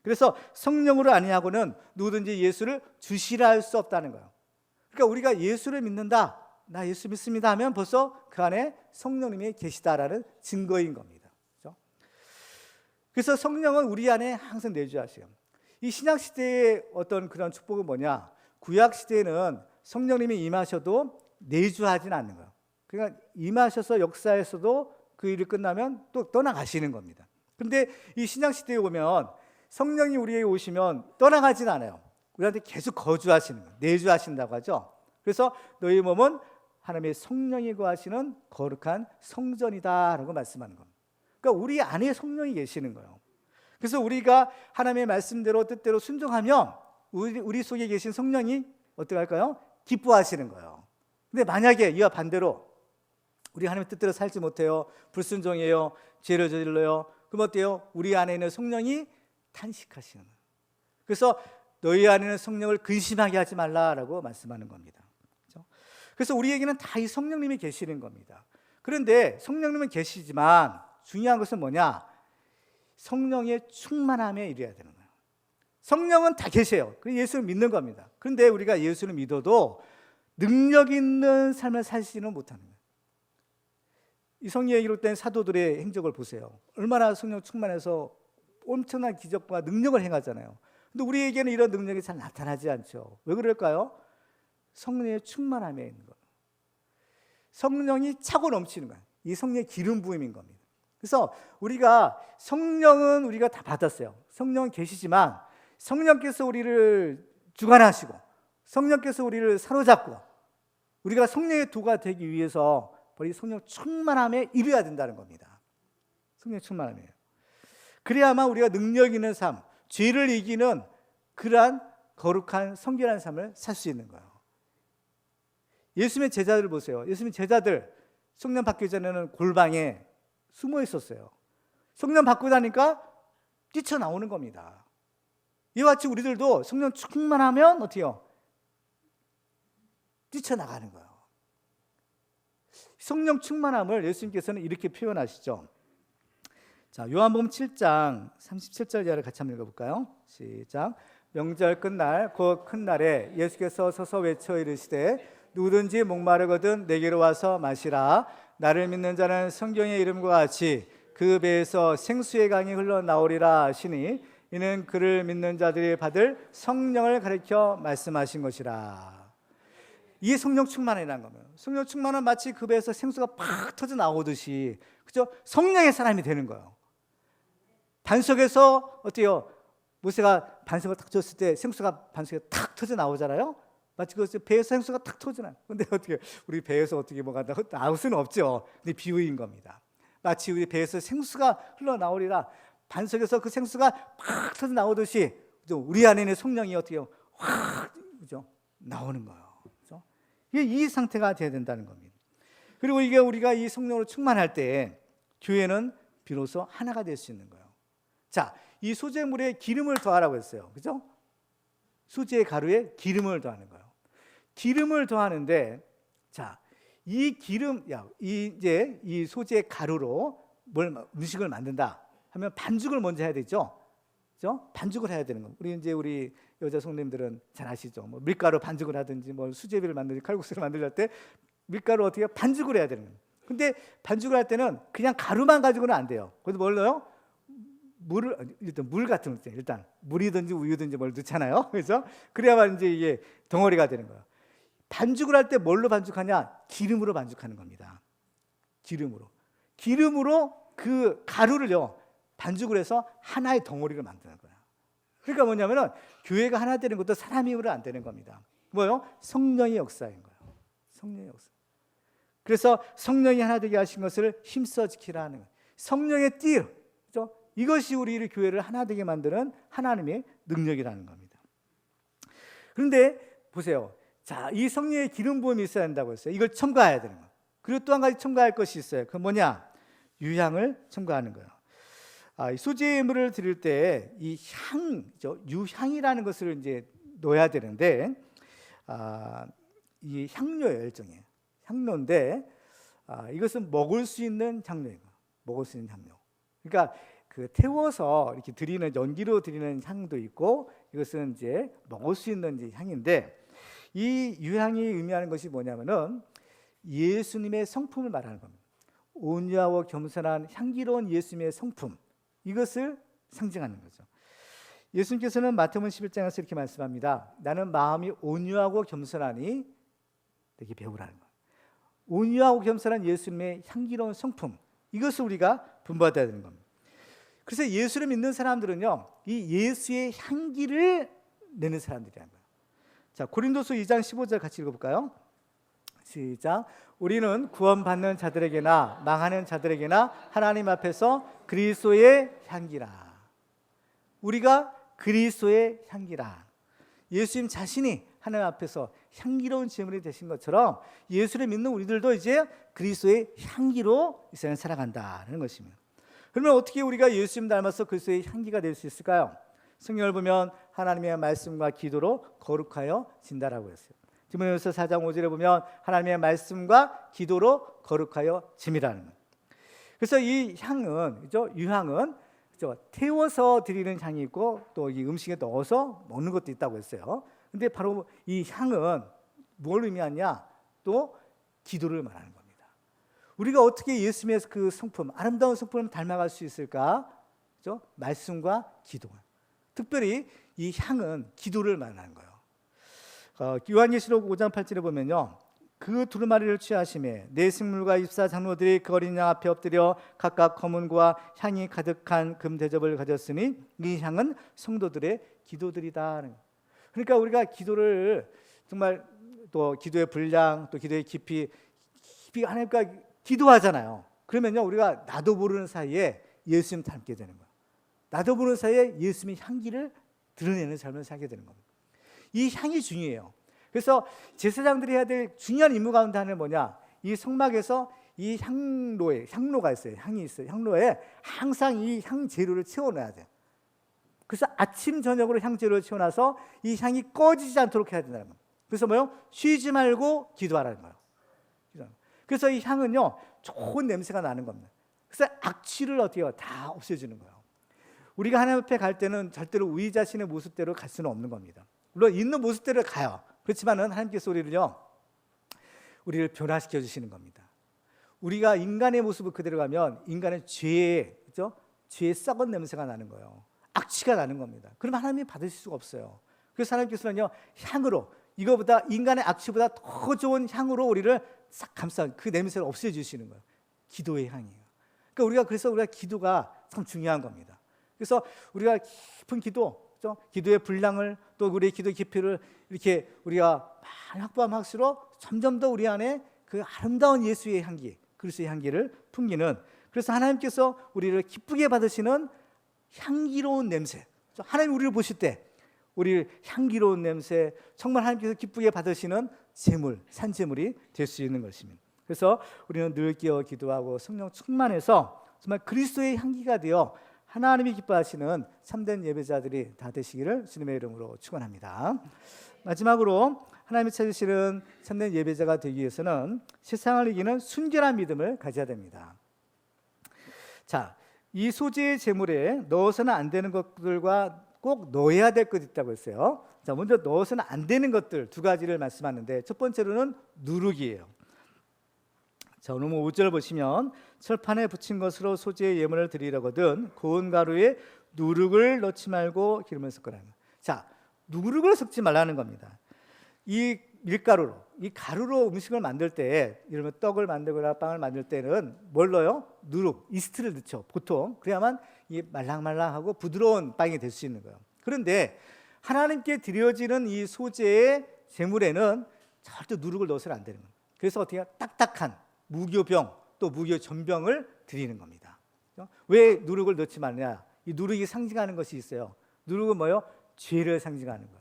그래서 성령으로 아니하고는 누구든지 예수를 주시라 할 수 없다는 거예요. 그러니까 우리가 예수를 믿는다, 나 예수 믿습니다 하면 벌써 그 안에 성령님이 계시다라는 증거인 겁니다. 그렇죠? 그래서 성령은 우리 안에 항상 내주하세요. 이 신약 시대의 어떤 그런 축복은 뭐냐? 구약 시대에는 성령님이 임하셔도 내주하진 않는 거예요. 그러니까 임하셔서 역사에서도 그 일이 끝나면 또 떠나가시는 겁니다. 그런데 이 신약시대에 오면 성령이 우리에게 오시면 떠나가진 않아요. 우리한테 계속 거주하시는 거예요. 내주하신다고 하죠. 그래서 너희 몸은 하나님의 성령이 거하시는 거룩한 성전이다라고 말씀하는 겁니다. 그러니까 우리 안에 성령이 계시는 거예요. 그래서 우리가 하나님의 말씀대로 뜻대로 순종하면 우리 속에 계신 성령이 어떻게 할까요? 기뻐하시는 거예요. 근데 만약에 이와 반대로 우리 하나님의 뜻대로 살지 못해요, 불순종해요, 죄를 저질러요, 그럼 어때요? 우리 안에 있는 성령이 탄식하시는 거예요. 그래서 너희 안에는 성령을 근심하게 하지 말라라고 말씀하는 겁니다. 그렇죠? 그래서 우리에게는 다 이 성령님이 계시는 겁니다. 그런데 성령님은 계시지만 중요한 것은 뭐냐? 성령의 충만함에 이르어야 되는 거예요. 성령은 다 계세요. 그래서 예수를 믿는 겁니다. 그런데 우리가 예수를 믿어도 능력 있는 삶을 살지는 못하는 거예요. 이 성경에 기록된 사도들의 행적을 보세요. 얼마나 성령 충만해서 엄청난 기적과 능력을 행하잖아요. 근데 우리에게는 이런 능력이 잘 나타나지 않죠. 왜 그럴까요? 성령의 충만함에 있는 거예요. 성령이 차고 넘치는 거예요. 이 성령의 기름 부음인 겁니다. 그래서 우리가 성령은 우리가 다 받았어요. 성령은 계시지만 성령께서 우리를 주관하시고 성령께서 우리를 사로잡고 우리가 성령의 도가 되기 위해서 이 성령 충만함에 이르어야 된다는 겁니다. 성령 충만함이에요. 그래야만 우리가 능력 있는 삶, 죄를 이기는 그러한 거룩한 성결한 삶을 살 수 있는 거예요. 예수님의 제자들을 보세요. 예수님의 제자들 성령 받기 전에는 골방에 숨어 있었어요. 성령 받고 나니까 뛰쳐나오는 겁니다. 이와 같이 우리들도 성령 충만하면 어떻게 해요? 뛰쳐나가는 거예요. 성령 충만함을 예수님께서는 이렇게 표현하시죠. 자, 요한복음 7장 37절 이하를 같이 한번 읽어볼까요? 시작. 명절 끝날 곧 큰 날에 예수께서 서서 외쳐 이르시되 누구든지 목마르거든 내게로 와서 마시라. 나를 믿는 자는 성경의 이름과 같이 그 배에서 생수의 강이 흘러나오리라 하시니 이는 그를 믿는 자들이 받을 성령을 가리켜 말씀하신 것이라. 이게 성령 충만이라는 겁니다. 성령 충만은 마치 그 배에서 생수가 팍 터져 나오듯이, 그죠? 성령의 사람이 되는 거예요. 반석에서 어때요? 모세가 반석을 탁 쳤을 때 생수가 반석에 탁 터져 나오잖아요. 마치 그 배에서 생수가 탁 터지나요? 근데 어떻게 우리 배에서 어떻게 뭐가 나올 수는 없죠. 근데 비유인 겁니다. 마치 우리 배에서 생수가 흘러나오리라. 반석에서 그 생수가 팍 터져 나오듯이 우리 안에 있는 성령이 어떻게 확, 그죠? 나오는 거예요. 그죠? 이 상태가 돼야 된다는 겁니다. 그리고 이게 우리가 이 성령으로 충만할 때 교회는 비로소 하나가 될 수 있는 거예요. 자, 이 소재물에 기름을 더하라고 했어요. 그죠? 수지의 가루에 기름을 더하는 거예요. 기름을 더하는데, 자, 이 기름, 이제 이 소재의 가루로 음식을 만든다 하면 반죽을 먼저 해야 되죠. 그죠? 반죽을 해야 되는 거예요. 우리 여자 성도님들은 잘 아시죠? 뭐 밀가루 반죽을 하든지, 뭐 수제비를 만들든지, 칼국수를 만들 때 밀가루 어떻게 반죽을 해야 되는 거예요. 근데 반죽을 할 때는 그냥 가루만 가지고는 안 돼요. 그래서 뭘 넣어요? 일단 물 같은 거, 일단 물이든지 우유든지 뭘 넣잖아요. 그래서 그래야만 이제 이게 덩어리가 되는 거예요. 반죽을 할 때 뭘로 반죽하냐? 기름으로 반죽하는 겁니다. 기름으로 그 가루를요 반죽을 해서 하나의 덩어리를 만드는 거예요. 그러니까 뭐냐면은 교회가 하나 되는 것도 사람 힘으로 안 되는 겁니다. 뭐요? 성령의 역사인 거예요. 성령의 역사. 그래서 성령이 하나 되게 하신 것을 힘써 지키라 하는 거예요. 성령의 띠, 그렇죠? 이것이 우리를 교회를 하나 되게 만드는 하나님의 능력이라는 겁니다. 그런데 보세요. 자, 이 성령의 기름 부음이 있어야 한다고 했어요. 이걸 첨가해야 되는 거예요. 그리고 또 한 가지 첨가할 것이 있어요. 그건 뭐냐? 유향을 첨가하는 거예요. 이 수제물을 드릴 때 이 유향이라는 것을 이제 넣어야 되는데, 이 향료예요, 일종의 향료인데, 이것은 먹을 수 있는 향료예요. 먹을 수 있는 향료. 그러니까 그 태워서 이렇게 드리는, 연기로 드리는 향도 있고, 이것은 이제 먹을 수 있는 이제 향인데, 이 유향이 의미하는 것이 뭐냐면은 예수님의 성품을 말하는 겁니다. 온유하고 겸손한 향기로운 예수님의 성품, 이것을 상징하는 거죠. 예수님께서는 마태복음 11장에서 이렇게 말씀합니다. 나는 마음이 온유하고 겸손하니 내게 배우라는 거예요. 온유하고 겸손한 예수님의 향기로운 성품, 이것을 우리가 본받아야 되는 겁니다. 그래서 예수를 믿는 사람들은요, 이 예수의 향기를 내는 사람들이라는 거예요. 자, 고린도서 2장 15절 같이 읽어볼까요? 시작. 우리는 구원받는 자들에게나 망하는 자들에게나 하나님 앞에서 그리스도의 향기라. 우리가 그리스도의 향기라. 예수님 자신이 하나님 앞에서 향기로운 제물이 되신 것처럼 예수를 믿는 우리들도 이제 그리스도의 향기로 이 세상을 살아간다는 것입니다. 그러면 어떻게 우리가 예수님 닮아서 그리스도의 향기가 될 수 있을까요? 성경을 보면 하나님의 말씀과 기도로 거룩하여 진다라고 했어요. 디모데후서 4장 5절에 보면 하나님의 말씀과 기도로 거룩하여 짐이라는 거예요. 그래서 이 향은, 그죠? 유향은, 그죠? 태워서 드리는 향이 있고 또 이 음식에 넣어서 먹는 것도 있다고 했어요. 근데 바로 이 향은 뭘 의미하냐? 또 기도를 말하는 겁니다. 우리가 어떻게 예수님의 그 성품, 아름다운 성품을 닮아갈 수 있을까? 그죠? 말씀과 기도. 특별히 이 향은 기도를 말하는 거예요. 요한계시록 5장 8절에 보면요, 그 두루마리를 취하심에 네 생물과 24 장로들이 그 어린 양 앞에 엎드려 각각 검은고와 향이 가득한 금 대접을 가졌으니 이 향은 성도들의 기도들이다. 그러니까 우리가 기도를 정말, 또 기도의 분량, 또 기도의 깊이 하나님과 기도하잖아요. 그러면요, 우리가 나도 모르는 사이에 예수님 닮게 되는 거예요. 나도 모르는 사이에 예수님의 향기를 드러내는 삶을 살게 되는 겁니다. 이 향이 중요해요. 그래서 제사장들이 해야 될 중요한 임무 가운데 하나는 뭐냐? 이 성막에서 이 향로가 있어요. 향이 있어요. 향로에 항상 이 향 재료를 채워놔야 돼요. 그래서 아침 저녁으로 향 재료를 채워놔서 이 향이 꺼지지 않도록 해야 된다는 거예요. 그래서 뭐요? 쉬지 말고 기도하라는 거예요. 그래서 이 향은요, 좋은 냄새가 나는 겁니다. 그래서 악취를 어떻게 해요? 다 없애주는 거예요. 우리가 하나님 앞에 갈 때는 절대로 우리 자신의 모습대로 갈 수는 없는 겁니다. 물론 있는 모습대로 가요. 그렇지만은 하나님께서 우리를 변화시켜 주시는 겁니다. 우리가 인간의 모습을 그대로 가면 인간의 죄의 썩은 냄새가 나는 거예요. 악취가 나는 겁니다. 그럼 하나님이 받으실 수가 없어요. 그래서 하나님께서는요, 향으로, 이거보다 인간의 악취보다 더 좋은 향으로 우리를 싹 감싸, 그 냄새를 없애주시는 거예요. 기도의 향이에요. 그러니까 우리가 기도가 참 중요한 겁니다. 그래서 우리가 깊은 기도의 분량을, 또 우리의 기도 깊이를 이렇게 우리가 많이 확보하면 할수록 점점 더 우리 안에 그 아름다운 예수의 향기, 그리스도의 향기를 풍기는, 그래서 하나님께서 우리를 기쁘게 받으시는 향기로운 냄새, 하나님 우리를 보실 때 우리 향기로운 냄새, 정말 하나님께서 기쁘게 받으시는 제물, 산제물이 될 수 있는 것입니다. 그래서 우리는 늘 깨어 기도하고 성령 충만해서 정말 그리스도의 향기가 되어 하나님이 기뻐하시는 참된 예배자들이 다 되시기를 주님의 이름으로 축원합니다. 마지막으로 하나님이 찾으시는 참된 예배자가 되기 위해서는 세상을 이기는 순결한 믿음을 가져야 됩니다. 자, 이 소재의 제물에 넣어서는 안 되는 것들과 꼭 넣어야 될 것이 있다고 했어요. 자, 먼저 넣어서는 안 되는 것들 두 가지를 말씀하는데, 첫 번째로는 누룩이에요. 자, 오늘 5절 보시면 철판에 붙인 것으로 소재의 예물을 드리려거든 고운 가루에 누룩을 넣지 말고 기름을 섞으라는 거예요. 자, 누룩을 섞지 말라는 겁니다. 이 밀가루로, 이 가루로 음식을 만들 때, 예를 들면 떡을 만들거나 빵을 만들 때는 뭘 넣어요? 누룩, 이스트를 넣죠, 보통. 그래야만 이 말랑말랑하고 부드러운 빵이 될 수 있는 거예요. 그런데 하나님께 드려지는 이 소재의 제물에는 절대 누룩을 넣어서는 안 되는 거예요. 그래서 어떻게 해요? 딱딱한 무교병, 또 무교전병을 드리는 겁니다. 왜 누룩을 넣지 말냐? 이 누룩이 상징하는 것이 있어요. 누룩은 뭐예요? 죄를 상징하는 거예요.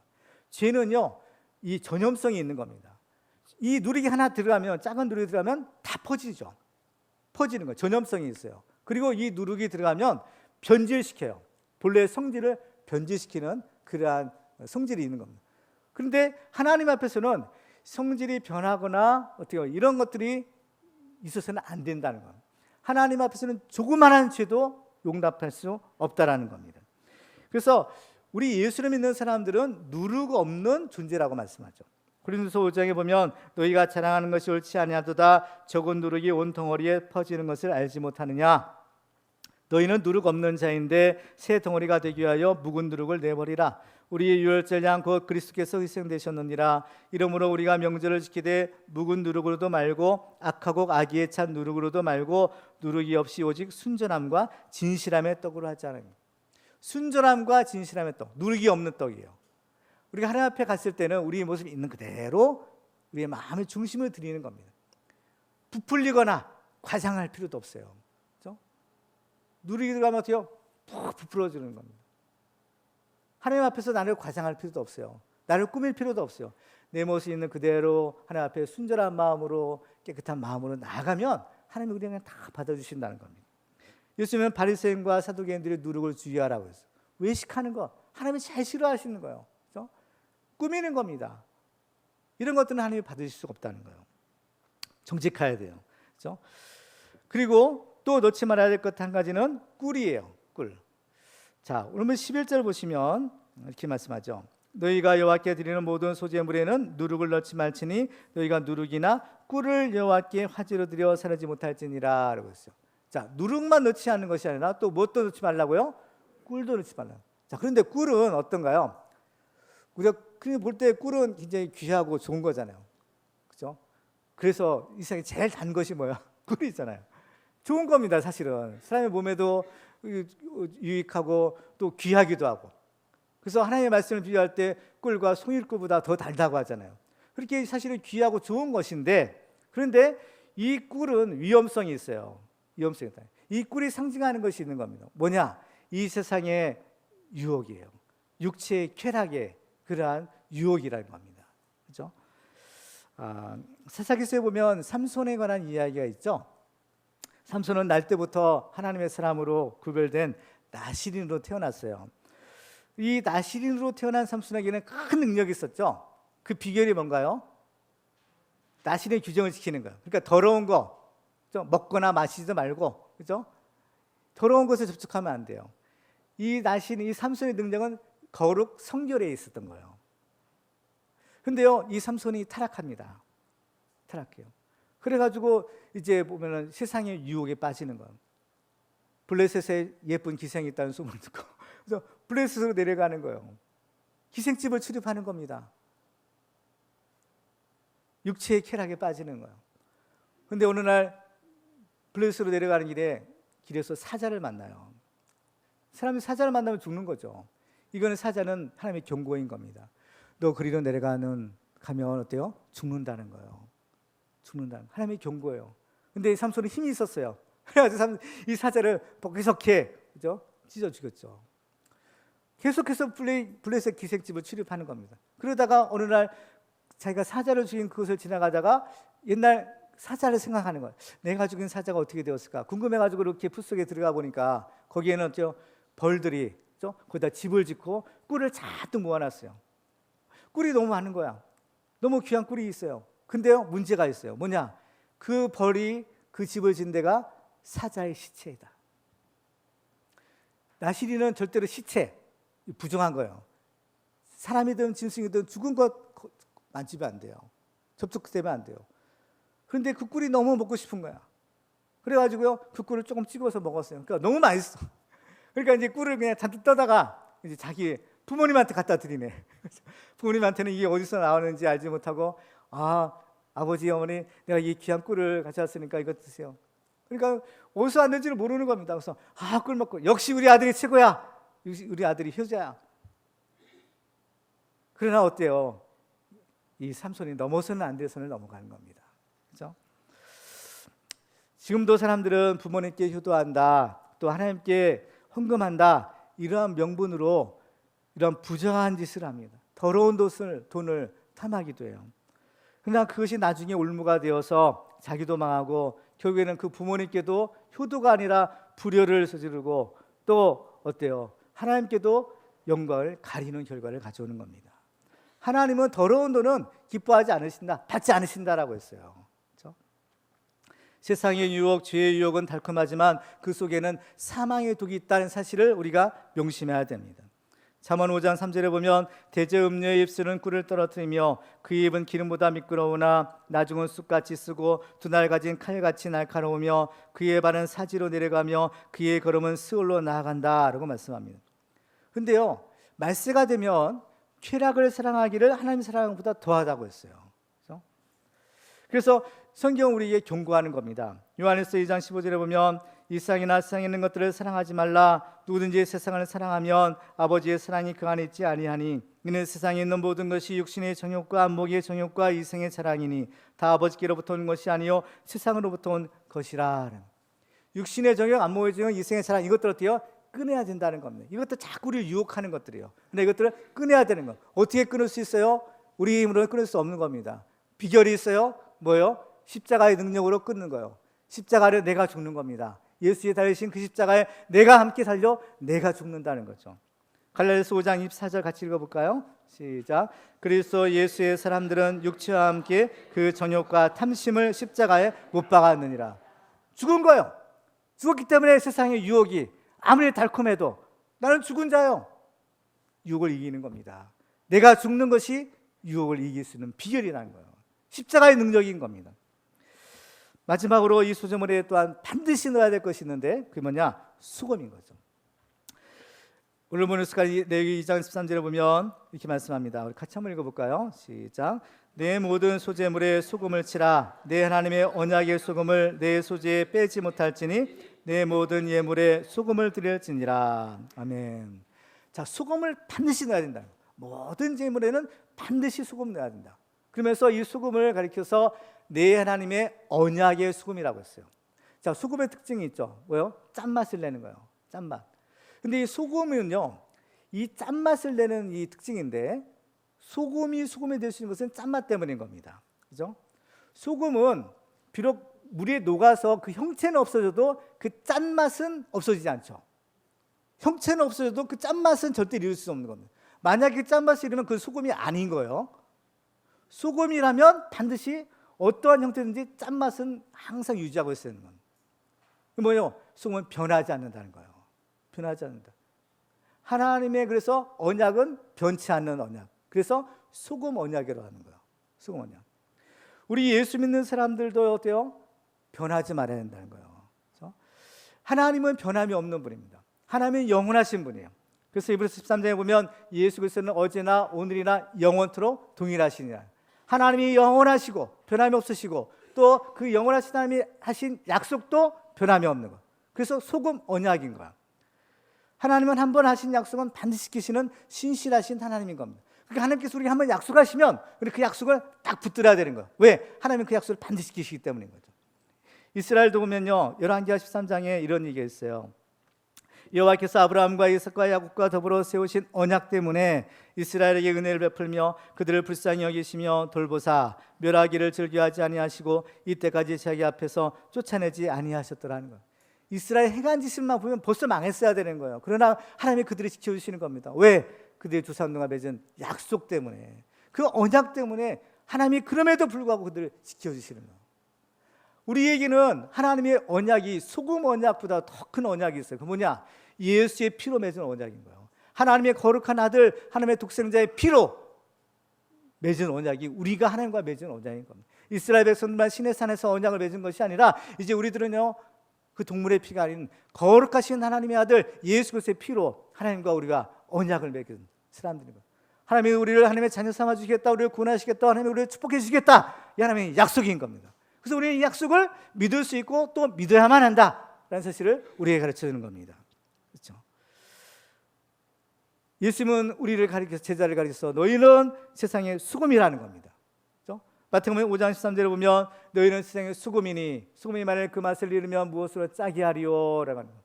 죄는요, 이 전염성이 있는 겁니다. 이 누룩이 하나 들어가면, 작은 누룩이 들어가면 다 퍼지죠. 퍼지는 거예요. 전염성이 있어요. 그리고 이 누룩이 들어가면 변질시켜요. 본래 성질을 변질시키는 그러한 성질이 있는 겁니다. 그런데 하나님 앞에서는 성질이 변하거나 어떻게 이런 것들이 있어서는 안 된다는 겁니다. 하나님 앞에서는 조그마한 죄도 용납할 수 없다라는 겁니다. 그래서 우리 예수를 믿는 사람들은 누룩 없는 존재라고 말씀하죠. 고린도서 5장에 보면 너희가 자랑하는 것이 옳지 아니하도다 적은 누룩이 온 덩어리에 퍼지는 것을 알지 못하느냐. 너희는 누룩 없는 자인데 새 덩어리가 되기 위하여 묵은 누룩을 내버리라. 우리의 유월절 양 곧 그리스도께서 희생되셨느니라. 이러므로 우리가 명절을 지키되 묵은 누룩으로도 말고 악하고 악의에 찬 누룩으로도 말고 누룩이 없이 오직 순전함과 진실함의 떡으로 하자는 거예요. 순전함과 진실함의 떡, 누룩이 없는 떡이에요. 우리가 하나님 앞에 갔을 때는 우리의 모습이 있는 그대로 우리의 마음의 중심을 드리는 겁니다. 부풀리거나 과장할 필요도 없어요. 그렇죠? 누룩이 들어가면 어때요? 푹 부풀어지는 겁니다. 하나님 앞에서 나를 과장할 필요도 없어요. 나를 꾸밀 필요도 없어요. 내 모습이 있는 그대로 하나님 앞에 순전한 마음으로 깨끗한 마음으로 나아가면 하나님이 우리를 그냥 다 받아주신다는 겁니다. 예수님은 바리새인과 사두개인들의 누룩을 주의하라고 했어요. 외식하는 거 하나님이 제일 싫어하시는 거예요. 그렇죠? 꾸미는 겁니다. 이런 것들은 하나님이 받으실 수가 없다는 거예요. 정직해야 돼요. 그렇죠? 그리고 또 넣지 말아야 될 것 한 가지는 꿀이에요. 꿀. 자, 오늘 11절 보시면 이렇게 말씀하죠. 너희가 여호와께 드리는 모든 소제물에는 누룩을 넣지 말지니 너희가 누룩이나 꿀을 여호와께 화제로 드려 사르지 못할지니라 라고 했어요. 자, 누룩만 넣지 않는 것이 아니라 또 무엇도 넣지 말라고요? 꿀도 넣지 말라. 자, 그런데 꿀은 어떤가요? 우리가 볼 때 꿀은 굉장히 귀하고 좋은 거잖아요. 그렇죠? 그래서 이 세상에 제일 단 것이 뭐야? 꿀이잖아요. 좋은 겁니다, 사실은. 사람의 몸에도 유익하고 또 귀하기도 하고. 그래서 하나님의 말씀을 비유할 때 꿀과 송일꿀보다 더 달다고 하잖아요. 그렇게 사실은 귀하고 좋은 것인데, 그런데 이 꿀은 위험성이 있어요. 위험성이 있다. 이 꿀이 상징하는 것이 있는 겁니다. 뭐냐? 이 세상의 유혹이에요. 육체의 쾌락의 그러한 유혹이라는 겁니다. 그렇죠? 사사기서에 보면 삼손에 관한 이야기가 있죠. 삼손은 날 때부터 하나님의 사람으로 구별된 나실인으로 태어났어요. 이 나실인으로 태어난 삼손에게는 큰 능력이 있었죠. 그 비결이 뭔가요? 나실의 규정을 지키는 거예요. 그러니까 더러운 거 먹거나 마시지 말고, 그죠? 더러운 것에 접촉하면 안 돼요. 이 나실인, 이 삼손의 능력은 거룩 성결에 있었던 거예요. 근데요, 이 삼손이 타락합니다. 타락해요. 그래가지고 이제 보면은 세상의 유혹에 빠지는 거예요. 블레셋에 예쁜 기생이 있다는 소문을 듣고, 그래서 블레셋으로 내려가는 거예요. 기생집을 출입하는 겁니다. 육체의 쾌락에 빠지는 거예요. 근데 어느 날 블레셋으로 내려가는 길에서 사자를 만나요. 사람이 사자를 만나면 죽는 거죠. 이거는 사자는 하나님의 경고인 겁니다. 너 그리로 가면 어때요? 죽는다는 거예요. 죽는다는 하나님의 경고예요. 근데 이 삼손은 힘이 있었어요. 그래서 이 사자를 계속해, 그죠? 찢어 죽였죠. 계속해서 블레셋 기생집을 출입하는 겁니다. 그러다가 어느 날 자기가 사자를 죽인 그곳을 지나가다가 옛날 사자를 생각하는 거예요. 내가 죽인 사자가 어떻게 되었을까? 궁금해가지고 이렇게 풀속에 들어가 보니까 거기에는 벌들이 거기다 집을 짓고 꿀을 잔뜩 모아놨어요. 꿀이 너무 많은 거야. 너무 귀한 꿀이 있어요. 근데요, 문제가 있어요. 뭐냐? 그 벌이 그 집을 짓는 데가 사자의 시체이다. 나실이는 절대로 시체, 부정한 거예요. 사람이든 짐승이든 죽은 것 만지면 안 돼요. 접촉되면 안 돼요. 그런데 그 꿀이 너무 먹고 싶은 거야. 그래가지고요, 그 꿀을 조금 찍어서 먹었어요. 그러니까 너무 맛있어. 그러니까 이제 꿀을 그냥 잔뜩 떠다가 이제 자기 부모님한테 갖다 드리네. 부모님한테는 이게 어디서 나오는지 알지 못하고, 아버지, 어머니, 내가 이 귀한 꿀을 가져왔으니까 이거 드세요. 그러니까 어디서 왔는지를 모르는 겁니다. 그래서 꿀 먹고, 역시 우리 아들이 최고야. 우리 아들이 효자야. 그러나 어때요? 이 삼손이 넘어서는 안 될 선을 넘어가는 겁니다. 그렇죠? 지금도 사람들은 부모님께 효도한다, 또 하나님께 헌금한다, 이러한 명분으로 이런 부정한 짓을 합니다. 더러운 돈을 탐하기도 해요. 그러나 그것이 나중에 올무가 되어서 자기도 망하고 결국에는 그 부모님께도 효도가 아니라 불효를 저지르고 또 어때요? 하나님께도 영광을 가리는 결과를 가져오는 겁니다. 하나님은 더러운 돈은 기뻐하지 않으신다, 받지 않으신다라고 했어요. 그렇죠? 세상의 유혹, 죄의 유혹은 달콤하지만 그 속에는 사망의 독이 있다는 사실을 우리가 명심해야 됩니다. 잠언 5장 3절에 보면 대저 음녀의 입술은 꿀을 떨어뜨리며 그의 입은 기름보다 미끄러우나 나중은 쑥같이 쓰고 두 날 가진 칼같이 날카로우며 그의 발은 사지로 내려가며 그의 걸음은 스올로 나아간다 라고 말씀합니다. 근데요, 말세가 되면 쾌락을 사랑하기를 하나님 사랑보다 더하다고 했어요. 그래서 성경은 우리에게 경고하는 겁니다. 요한일서 2장 15절에 보면 이 세상이나 세상에 있는 것들을 사랑하지 말라. 누구든지 세상을 사랑하면 아버지의 사랑이 그 안에 있지 아니하니 이는 세상에 있는 모든 것이 육신의 정욕과 안목의 정욕과 이생의 자랑이니 다 아버지께로부터 온 것이 아니요 세상으로부터 온 것이라. 육신의 정욕, 안목의 정욕, 이생의 자랑, 이것들 어때요? 끊어야 된다는 겁니다. 이것도 자꾸 우리를 유혹하는 것들이에요. 근데 이것들을 끊어야 되는 거. 어떻게 끊을 수 있어요? 우리 힘으로는 끊을 수 없는 겁니다. 비결이 있어요. 뭐예요? 십자가의 능력으로 끊는 거예요. 십자가를 내가 죽는 겁니다. 예수의 달리신 그 십자가에 내가 함께 살려 내가 죽는다는 거죠. 갈라디아서 5장 24절 같이 읽어볼까요? 시작. 그리스도 예수의 사람들은 육체와 함께 그 정욕과 탐심을 십자가에 못 박았느니라. 죽은 거예요. 죽었기 때문에 세상의 유혹이 아무리 달콤해도 나는 죽은 자요. 유혹을 이기는 겁니다. 내가 죽는 것이 유혹을 이길 수 있는 비결이라는 거예요. 십자가의 능력인 겁니다. 마지막으로 이 소재물에 또한 반드시 넣어야 될 것이 있는데 그게 뭐냐? 수금인 거죠. 오늘 보는 습관 레위기 2장 13절에 보면 이렇게 말씀합니다. 우리 같이 한번 읽어볼까요? 시작. 내 모든 소재물에 소금을 치라. 내 하나님의 언약의 소금을 내 소재에 빼지 못할지니 내 모든 예물에 소금을 드릴지니라. 아멘. 자, 소금을 반드시 넣어야 된다. 모든 예물에는 반드시 소금 넣어야 된다. 그러면서 이 소금을 가리켜서 내 하나님의 언약의 소금이라고 했어요. 자, 소금의 특징이 있죠. 뭐요? 짠맛을 내는 거예요. 짠맛. 근데 이 소금은요, 이 짠맛을 내는 이 특징인데 소금이 될 수 있는 것은 짠맛 때문인 겁니다. 그죠? 소금은 비록 물에 녹아서 그 형체는 없어져도 그 짠맛은 없어지지 않죠. 형체는 없어져도 그 짠맛은 절대 이룰 수 없는 겁니다. 만약에 그 짠맛이 이르면 그 소금이 아닌 거예요. 소금이라면 반드시 어떠한 형태든지 짠맛은 항상 유지하고 있어야 되는 겁니다. 뭐예요? 소금은 변하지 않는다는 거예요. 변하지 않는다. 하나님의 그래서 언약은 변치 않는 언약. 그래서 소금 언약이라고 하는 거예요. 소금 언약. 우리 예수 믿는 사람들도 어때요? 변하지 말아야 된다는 거예요. 그렇죠? 하나님은 변함이 없는 분입니다. 하나님은 영원하신 분이에요. 그래서 이브리서 13장에 보면 예수 그리스도는 어제나 오늘이나 영원토록 동일하시니라. 하나님이 영원하시고 변함이 없으시고 또 그 영원하신 하나님이 하신 약속도 변함이 없는 거. 그래서 소금 언약인 거야. 하나님은 한 번 하신 약속은 반드시 지키시는 신실하신 하나님인 겁니다. 그러니까 하나님께서 우리가 한번 약속하시면 우리 그 약속을 딱 붙들어야 되는 거예요. 왜? 하나님은 그 약속을 반드시 지키시기 때문인 거죠. 이스라엘도 보면요, 열왕기하 13장에 이런 얘기가 있어요. 여호와께서 아브라함과 이삭과 야곱과 더불어 세우신 언약 때문에 이스라엘에게 은혜를 베풀며 그들을 불쌍히 여기시며 돌보사 멸하기를 즐겨하지 아니하시고 이때까지 자기 앞에서 쫓아내지 아니하셨더라는 거예요. 이스라엘 행한 짓을만 보면 벌써 망했어야 되는 거예요. 그러나 하나님이 그들을 지켜주시는 겁니다. 왜? 그들의 조상들과 맺은 약속 때문에, 그 언약 때문에 하나님이 그럼에도 불구하고 그들을 지켜주시는 거예요. 우리에게는 하나님의 언약이 소금 언약보다 더 큰 언약이 있어요. 그 뭐냐? 예수의 피로 맺은 언약인 거예요. 하나님의 거룩한 아들, 하나님의 독생자의 피로 맺은 언약이 우리가 하나님과 맺은 언약인 겁니다. 이스라엘 백성들만 시내산에서 언약을 맺은 것이 아니라 이제 우리들은요, 그 동물의 피가 아닌 거룩하신 하나님의 아들 예수 그리스도의 피로 하나님과 우리가 언약을 맺은 사람들인 거예요. 하나님이 우리를 하나님의 자녀 삼아 주시겠다, 우리를 구원하시겠다, 하나님이 우리를 축복해 주시겠다, 이 하나님의 약속인 겁니다. 그래서 우리는 이 약속을 믿을 수 있고 또 믿어야만 한다라는 사실을 우리에게 가르쳐 주는 겁니다. 그렇죠? 예수님은 우리를 가리켜서, 제자를 가리켜서 너희는 세상의 수금이라는 겁니다. 그렇죠? 마태복음 5장 13절에 보면 너희는 세상의 수금이니 수금이 만일 그 맛을 잃으면 무엇으로 짜게 하리요? 라고 하는 거예요.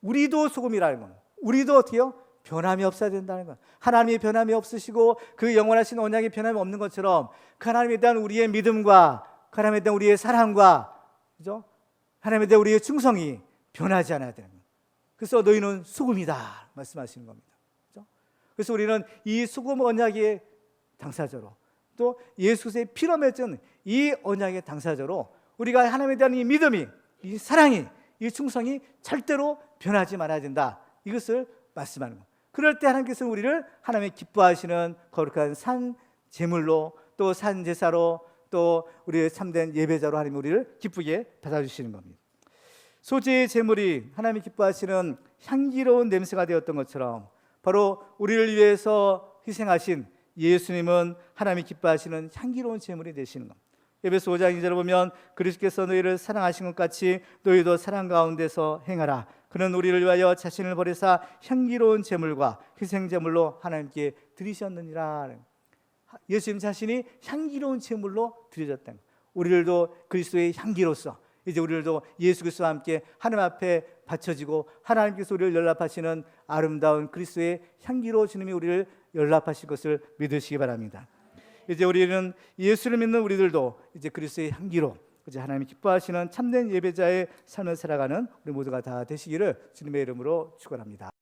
우리도 수금이라는 겁니다. 우리도 어떻게 해요? 변함이 없어야 된다는 거예요. 하나님이 변함이 없으시고 그 영원하신 언약이 변함이 없는 것처럼 그 하나님에 대한 우리의 믿음과 그 하나님에 대한 우리의 사랑과, 그죠? 하나님에 대한 우리의 충성이 변하지 않아야 되는 거예요. 그래서 너희는 수금이다 말씀하시는 겁니다. 그죠? 그래서 우리는 이 수금 언약의 당사자로, 또 예수 그리스도의 피로 맺은 이 언약의 당사자로 우리가 하나님에 대한 이 믿음이, 이 사랑이, 이 충성이 절대로 변하지 말아야 된다, 이것을 말씀하는 거예요. 그럴 때 하나님께서 우리를 하나님의 기뻐하시는 거룩한 산 제물로, 또 산 제사로, 또 우리의 참된 예배자로 하나님 우리를 기쁘게 받아주시는 겁니다. 소재의 제물이 하나님이 기뻐하시는 향기로운 냄새가 되었던 것처럼, 바로 우리를 위해서 희생하신 예수님은 하나님이 기뻐하시는 향기로운 제물이 되시는 겁니다. 에베소 5장 2절을 보면 그리스도께서 너희를 사랑하신 것 같이 너희도 사랑 가운데서 행하라. 그는 우리를 위하여 자신을 버리사 향기로운 제물과 희생 제물로 하나님께 드리셨느니라. 예수님 자신이 향기로운 제물로 드려졌다. 우리들도 그리스도의 향기로서 이제 우리들도 예수 그리스도와 함께 하나님 앞에 바쳐지고 하나님께서 우리를 연락하시는 아름다운 그리스도의 향기로 주님이 우리를 연락하실 것을 믿으시기 바랍니다. 이제 우리는 예수를 믿는 우리들도 이제 그리스도의 향기로 이제 하나님이 기뻐하시는 참된 예배자의 삶을 살아가는 우리 모두가 다 되시기를 주님의 이름으로 축원합니다.